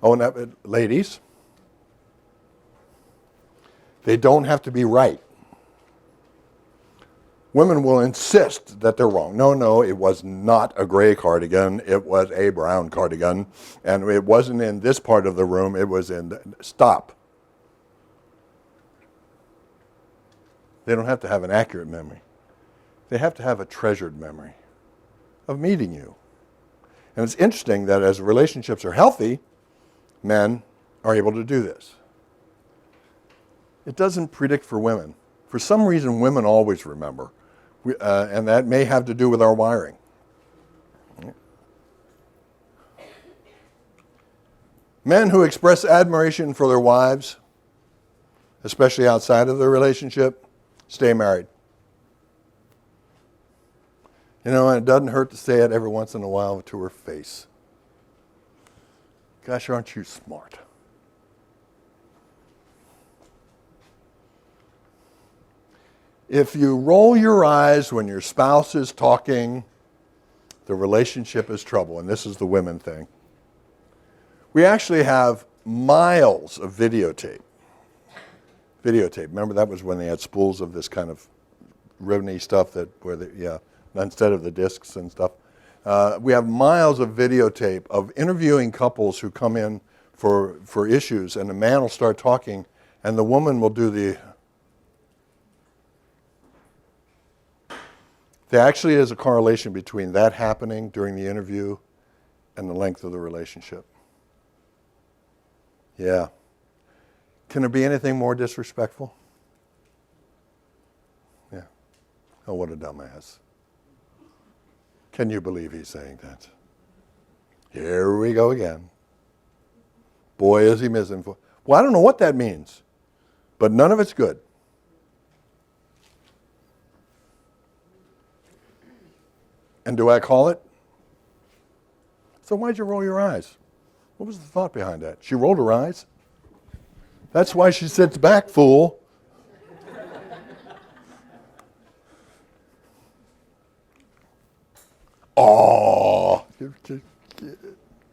Oh, and ladies, they don't have to be right. Women will insist that they're wrong. No, it was not a gray cardigan. It was a brown cardigan. And it wasn't in this part of the room. It was in stop. They don't have to have an accurate memory. They have to have a treasured memory of meeting you. And it's interesting that as relationships are healthy, men are able to do this. It doesn't predict for women. For some reason, women always remember. And that may have to do with our wiring. Men who express admiration for their wives, especially outside of their relationship, stay married. You know, and it doesn't hurt to say it every once in a while to her face. Gosh, aren't you smart? If you roll your eyes when your spouse is talking, the relationship is trouble. And this is the women thing. We actually have miles of videotape. Remember, that was when they had spools of this kind of ribbony stuff instead of the discs and stuff. We have miles of videotape of interviewing couples who come in for issues, and the man will start talking, and the woman will do the... There actually is a correlation between that happening during the interview and the length of the relationship. Yeah. Can there be anything more disrespectful? Yeah. Oh, what a dumbass. Can you believe he's saying that? Here we go again. Boy, is he misinformed. Well, I don't know what that means, but none of it's good. And do I call it? So why'd you roll your eyes? What was the thought behind that? She rolled her eyes? That's why she sits back, fool. Oh,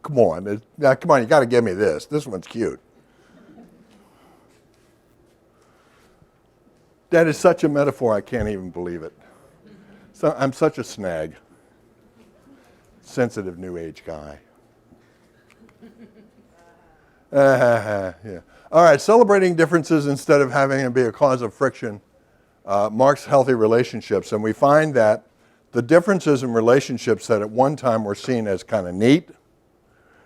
come on. Now, come on, you got to give me this. This one's cute. That is such a metaphor, I can't even believe it. So I'm such a snag. Sensitive New Age guy. Yeah. All right, celebrating differences instead of having them be a cause of friction marks healthy relationships. And we find that the differences in relationships that at one time were seen as kind of neat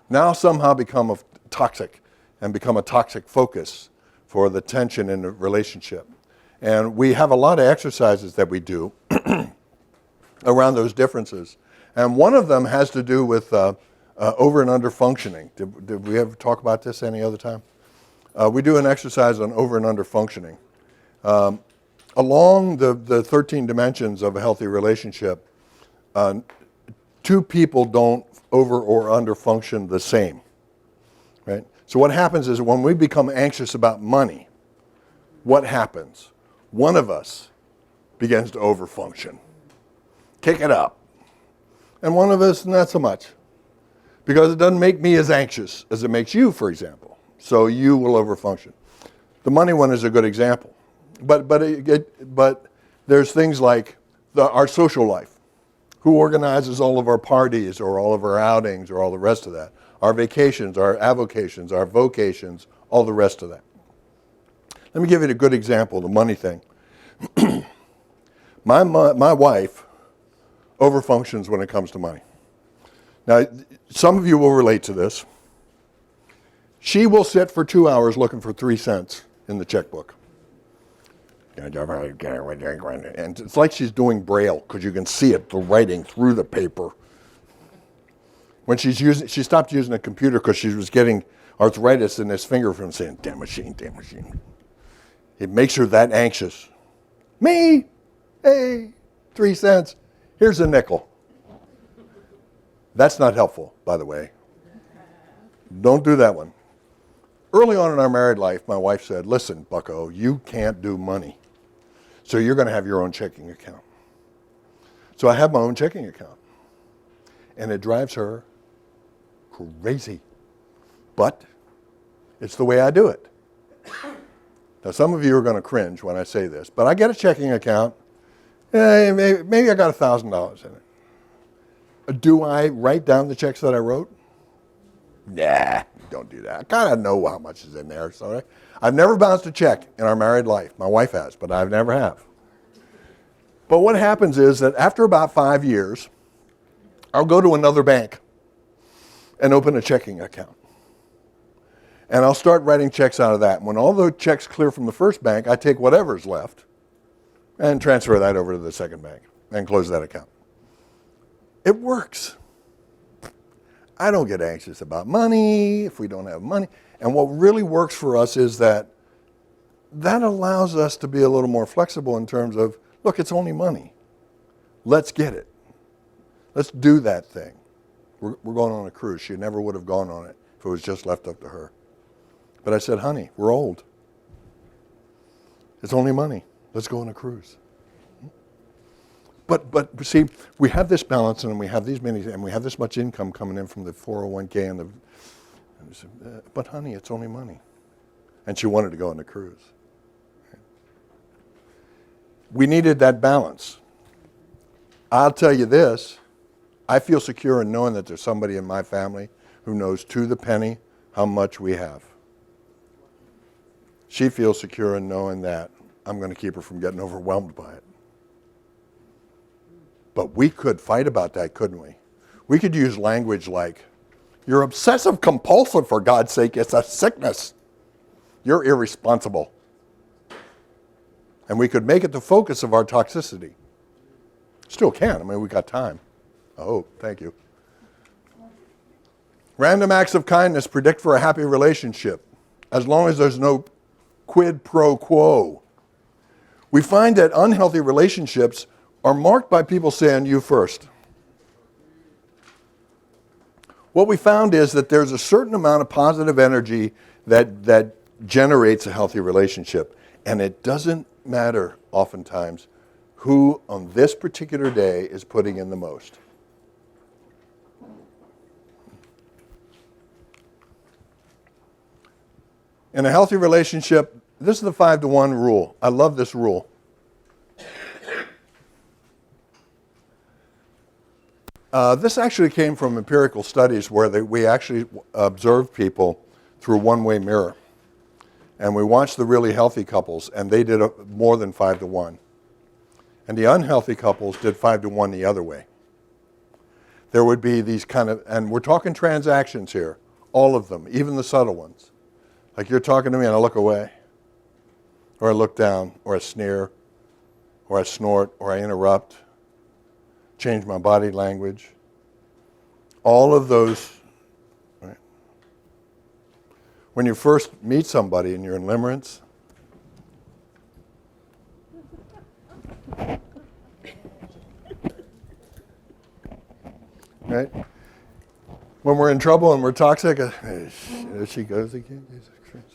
now somehow become toxic and become a toxic focus for the tension in the relationship. And we have a lot of exercises that we do around those differences. And one of them has to do with over and under functioning. Did we ever talk about this any other time? We do an exercise on over and under functioning. Along the 13 dimensions of a healthy relationship, two people don't over or under function the same, right? So what happens is when we become anxious about money, what happens? One of us begins to over function. Kick it up. And one of us, not so much. Because it doesn't make me as anxious as it makes you, for example. So you will overfunction. The money one is a good example. But there's things like our social life. Who organizes all of our parties or all of our outings or all the rest of that? Our vacations, our avocations, our vocations, all the rest of that. Let me give you a good example, the money thing. My wife overfunctions when it comes to money. Now, some of you will relate to this. She will sit for 2 hours looking for 3 cents in the checkbook. And it's like she's doing Braille because you can see it, the writing through the paper. When she stopped using a computer because she was getting arthritis in this finger from saying, damn machine, damn machine. It makes her that anxious. Me? Hey, 3 cents. Here's a nickel. That's not helpful, by the way. Don't do that one. Early on in our married life, my wife said, listen, bucko, you can't do money. So you're going to have your own checking account. So I have my own checking account. And it drives her crazy. But it's the way I do it. Now, some of you are going to cringe when I say this, but I get a checking account. Maybe I got $1,000 in it. Do I write down the checks that I wrote? Nah, don't do that. I kind of know how much is in there. So I've never bounced a check in our married life. My wife has, but I've never have. But what happens is that after about 5 years, I'll go to another bank and open a checking account. And I'll start writing checks out of that. When all the checks clear from the first bank, I take whatever's left and transfer that over to the second bank and close that account. It works. I don't get anxious about money if we don't have money. And what really works for us is that allows us to be a little more flexible in terms of, look, it's only money. Let's get it. Let's do that thing. We're going on a cruise. She never would have gone on it if it was just left up to her. But I said, honey, we're old. It's only money. Let's go on a cruise. But see, we have this balance, and we have these many, and we have this much income coming in from the 401k and the. But honey, it's only money, and she wanted to go on the cruise. We needed that balance. I'll tell you this: I feel secure in knowing that there's somebody in my family who knows to the penny how much we have. She feels secure in knowing that I'm going to keep her from getting overwhelmed by it. But we could fight about that, couldn't we? We could use language like, you're obsessive compulsive, for God's sake, it's a sickness. You're irresponsible. And we could make it the focus of our toxicity. Still can, I mean, we got time. Oh, thank you. Random acts of kindness predict for a happy relationship, as long as there's no quid pro quo. We find that unhealthy relationships are marked by people saying, you first. What we found is that there's a certain amount of positive energy that generates a healthy relationship. And it doesn't matter oftentimes who on this particular day is putting in the most. In a healthy relationship, this is the 5-to-1 rule. I love this rule. This actually came from empirical studies where we actually observed people through a one-way mirror. And we watched the really healthy couples, and they did more than 5-to-1. And the unhealthy couples did 5-to-1 the other way. There would be these kind of, and we're talking transactions here, all of them, even the subtle ones. Like you're talking to me and I look away, or I look down, or I sneer, or I snort, or I interrupt, change my body language. All of those, right? When you first meet somebody and you're in Limerence, right? When we're in trouble and we're toxic, there she goes again. Jesus Christ.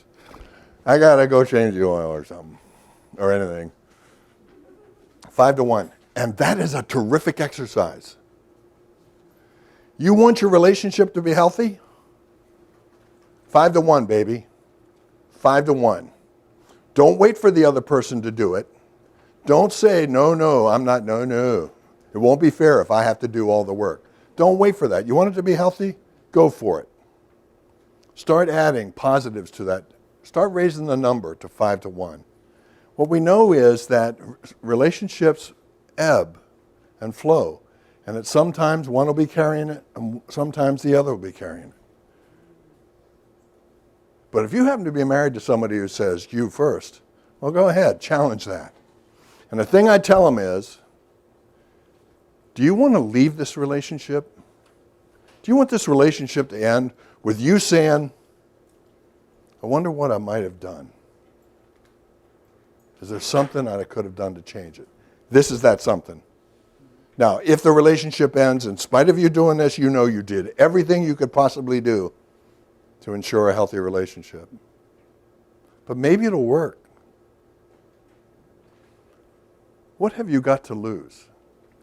I gotta go change the oil or something, or anything. 5-to-1. And that is a terrific exercise. You want your relationship to be healthy? 5-to-1, baby. 5-to-1. Don't wait for the other person to do it. Don't say, no, I'm not, no. It won't be fair if I have to do all the work. Don't wait for that. You want it to be healthy? Go for it. Start adding positives to that. Start raising the number to 5-to-1. What we know is that relationships ebb and flow, and that sometimes one will be carrying it and sometimes the other will be carrying it. But if you happen to be married to somebody who says you first, well, go ahead, challenge that. And the thing I tell them is, do you want to leave this relationship? Do you want this relationship to end with you saying, I wonder what I might have done? Is there something that I could have done to change it? This is that something. Now, if the relationship ends, in spite of you doing this, you know you did everything you could possibly do to ensure a healthy relationship. But maybe it'll work. What have you got to lose?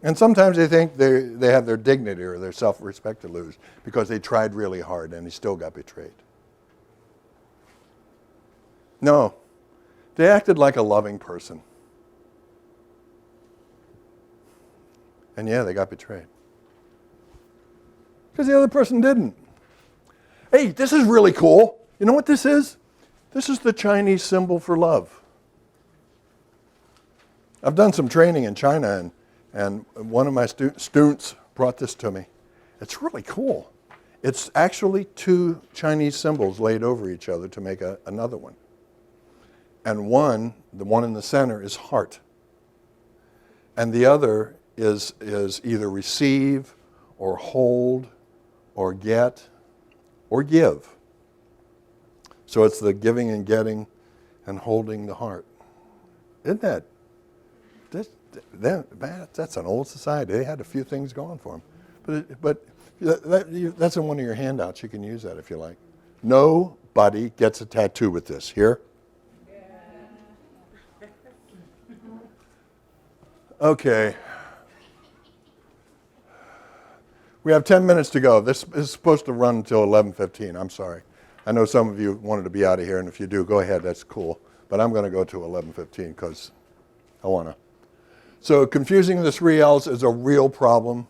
And sometimes they think they have their dignity or their self-respect to lose because they tried really hard and they still got betrayed. No, they acted like a loving person. And yeah, they got betrayed. Because the other person didn't. Hey, this is really cool. You know what this is? This is the Chinese symbol for love. I've done some training in China, and one of my students brought this to me. It's really cool. It's actually 2 Chinese symbols laid over each other to make another one. And the one in the center, is heart. And the other is either receive or hold or get or give. So it's the giving and getting and holding the heart. Isn't that's an old society. They had a few things going for them. But that's in one of your handouts. You can use that if you like. Nobody gets a tattoo with this. Here? Okay. We have 10 minutes to go. This is supposed to run until 11:15. I'm sorry. I know some of you wanted to be out of here, and if you do, go ahead. That's cool. But I'm going to go to 11:15 because I want to. So confusing the three L's is a real problem.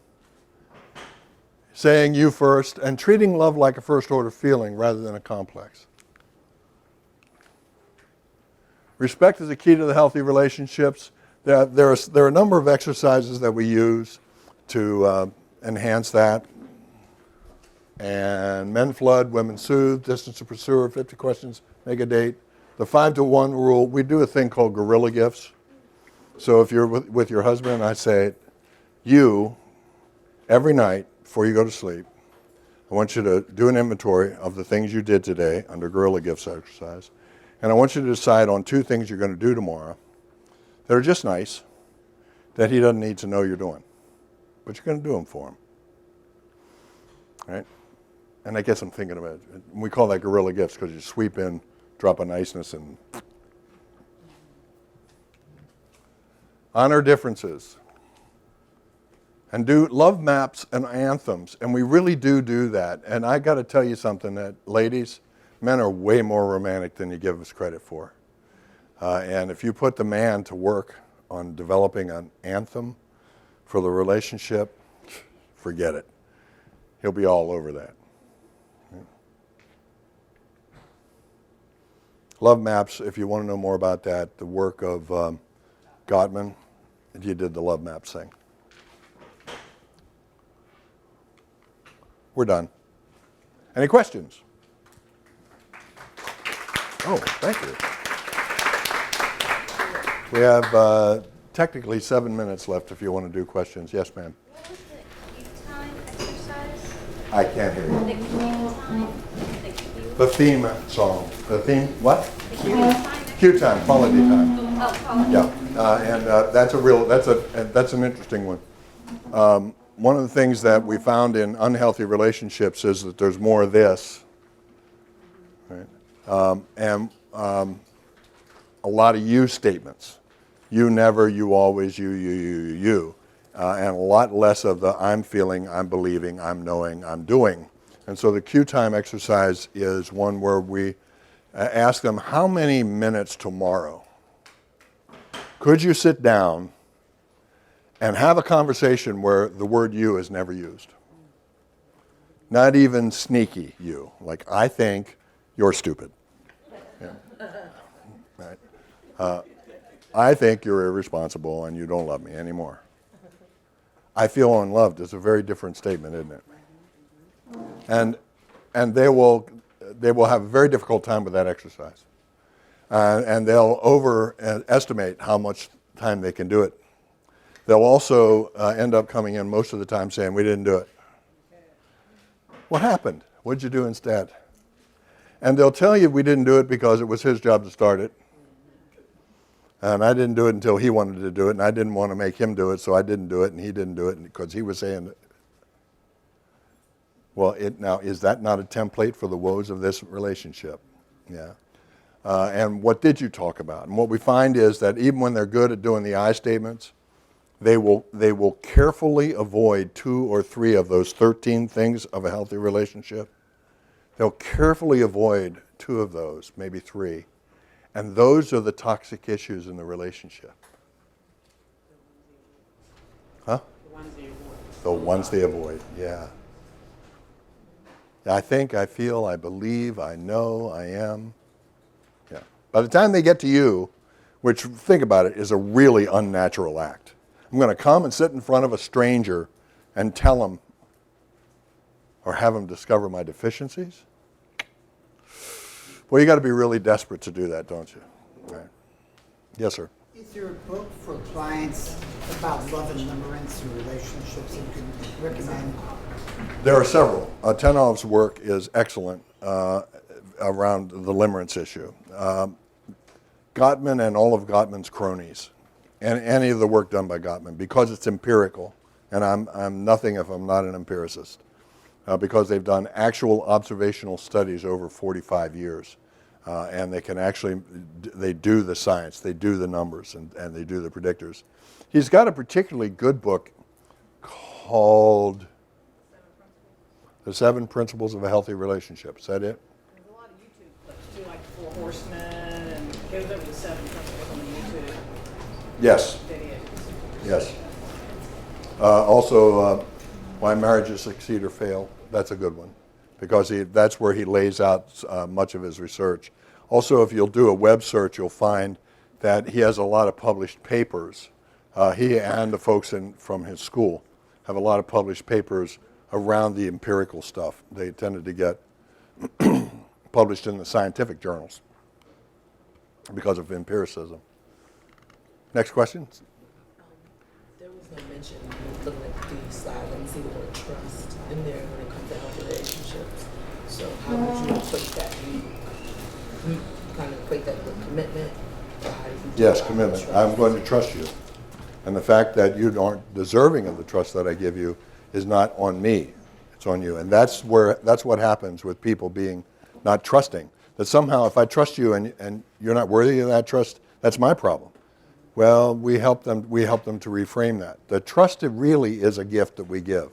Saying you first and treating love like a first-order feeling rather than a complex. Respect is the key to the healthy relationships. There are a number of exercises that we use to enhance that. And men flood, women soothe, distance to pursuer, 50 questions, make a date. The 5-to-1 rule, we do a thing called guerrilla gifts. So if you're with your husband, I say, you, every night before you go to sleep, I want you to do an inventory of the things you did today under guerrilla gifts exercise. And I want you to decide on 2 things you're going to do tomorrow that are just nice, that he doesn't need to know you're doing. But you're going to do them for him. Right? And I guess I'm thinking about it. We call that guerrilla gifts because you sweep in, drop a niceness, and honor differences. And do love maps and anthems. And we really do that. And I got to tell you something that, ladies, men are way more romantic than you give us credit for. And if you put the man to work on developing an anthem for the relationship, forget it. He'll be all over that. Love maps, if you want to know more about that, the work of Gottman, you did the love maps thing. We're done. Any questions? Oh, thank you. We have technically 7 minutes left if you want to do questions. Yes, ma'am. What was the cue time exercise? I can't hear you. The cue time? The cue? The theme song. The theme, what? The cue time? Cue time, quality time. Oh, quality. Yeah, and that's an interesting one. One of the things that we found in unhealthy relationships is that there's more of this, right? And a lot of you statements. You never, you always, you. And a lot less of the I'm feeling, I'm believing, I'm knowing, I'm doing. And so the cue time exercise is one where we ask them, how many minutes tomorrow could you sit down and have a conversation where the word you is never used? Not even sneaky you, like I think you're stupid. Yeah. Right. I think you're irresponsible and you don't love me anymore. I feel unloved is a very different statement, isn't it? And they will have a very difficult time with that exercise. And they'll overestimate how much time they can do it. They'll also end up coming in most of the time saying, we didn't do it. What happened? What did you do instead? And they'll tell you we didn't do it because it was his job to start it. And I didn't do it until he wanted to do it, and I didn't want to make him do it, so I didn't do it, and he didn't do it because he was saying, well, now, is that not a template for the woes of this relationship? Yeah. And what did you talk about? And what we find is that even when they're good at doing the I statements, they will carefully avoid 2 or 3 of those 13 things of a healthy relationship. They'll carefully avoid 2 of those, maybe 3. And those are the toxic issues in the relationship. Huh? The ones they avoid, yeah. I think, I feel, I believe, I know, I am. Yeah. By the time they get to you, which, think about it, is a really unnatural act. I'm going to come and sit in front of a stranger and tell them or have them discover my deficiencies. Well, you got to be really desperate to do that, don't you? Right. Yes, sir. Is there a book for clients about love and limerence and relationships that you can recommend? There are several. Tenov's work is excellent around the limerence issue. Gottman and all of Gottman's cronies, and any of the work done by Gottman, because it's empirical, and I'm nothing if I'm not an empiricist, because they've done actual observational studies over 45 years. And they can actually, they do the science, they do the numbers, and they do the predictors. He's got a particularly good book called The 7 principles of a healthy relationship. Is that it? There's a lot of YouTube clips too, like Four Horsemen, and it goes over the 7 principles on the YouTube Yes. videos. Yes. Also, why marriages succeed or fail. That's a good one, because that's where he lays out much of his research. Also, if you'll do a web search, you'll find that he has a lot of published papers. He and the folks from his school have a lot of published papers around the empirical stuff. They tended to get published in the scientific journals because of empiricism. Next question. There was no mention, looking at the slide, I didn't see the word trust in there when it comes to healthy relationships. So how would you equate that? You kind of equate that with commitment? Or how do you do Yes, that? commitment. Trust? I'm going to trust you. And the fact that you aren't deserving of the trust that I give you is not on me. It's on you. And that's what happens with people being not trusting. That somehow if I trust you and you're not worthy of that trust, that's my problem. Well, we help them to reframe that. The trust really is a gift that we give.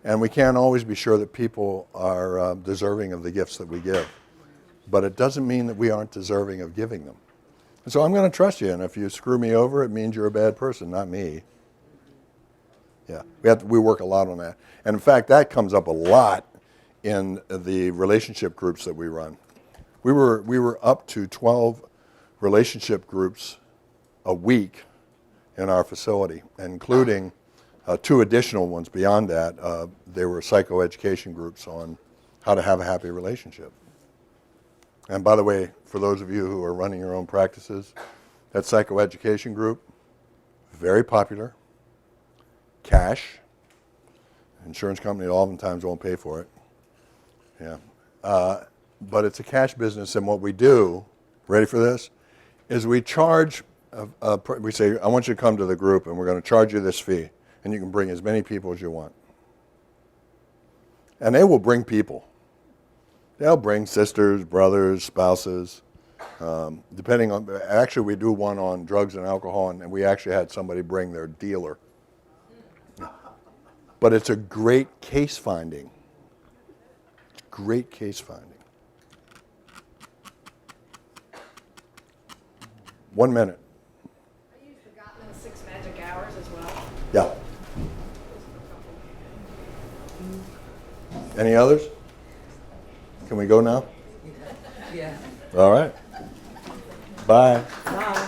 And we can't always be sure that people are deserving of the gifts that we give. But it doesn't mean that we aren't deserving of giving them. And so I'm going to trust you, and if you screw me over, it means you're a bad person, not me. Yeah, we work a lot on that. And in fact, that comes up a lot in the relationship groups that we run. We were up to 12 relationship groups a week in our facility, including 2 additional ones beyond that. They were psychoeducation groups on how to have a happy relationship. And by the way, for those of you who are running your own practices, that psychoeducation group, very popular, cash. Insurance company oftentimes won't pay for it. Yeah, but it's a cash business, and what we do, ready for this, is we charge, we say, I want you to come to the group, and we're going to charge you this fee, and you can bring as many people as you want. And they will bring people. They'll bring sisters, brothers, spouses, depending on, actually we do one on drugs and alcohol, and we actually had somebody bring their dealer. But it's a great case finding. Great case finding. 1 minute. I use the Gotten in the 6 Magic Hours as well. Yeah. Any others? Can we go now? Yeah. All right. Bye. Bye.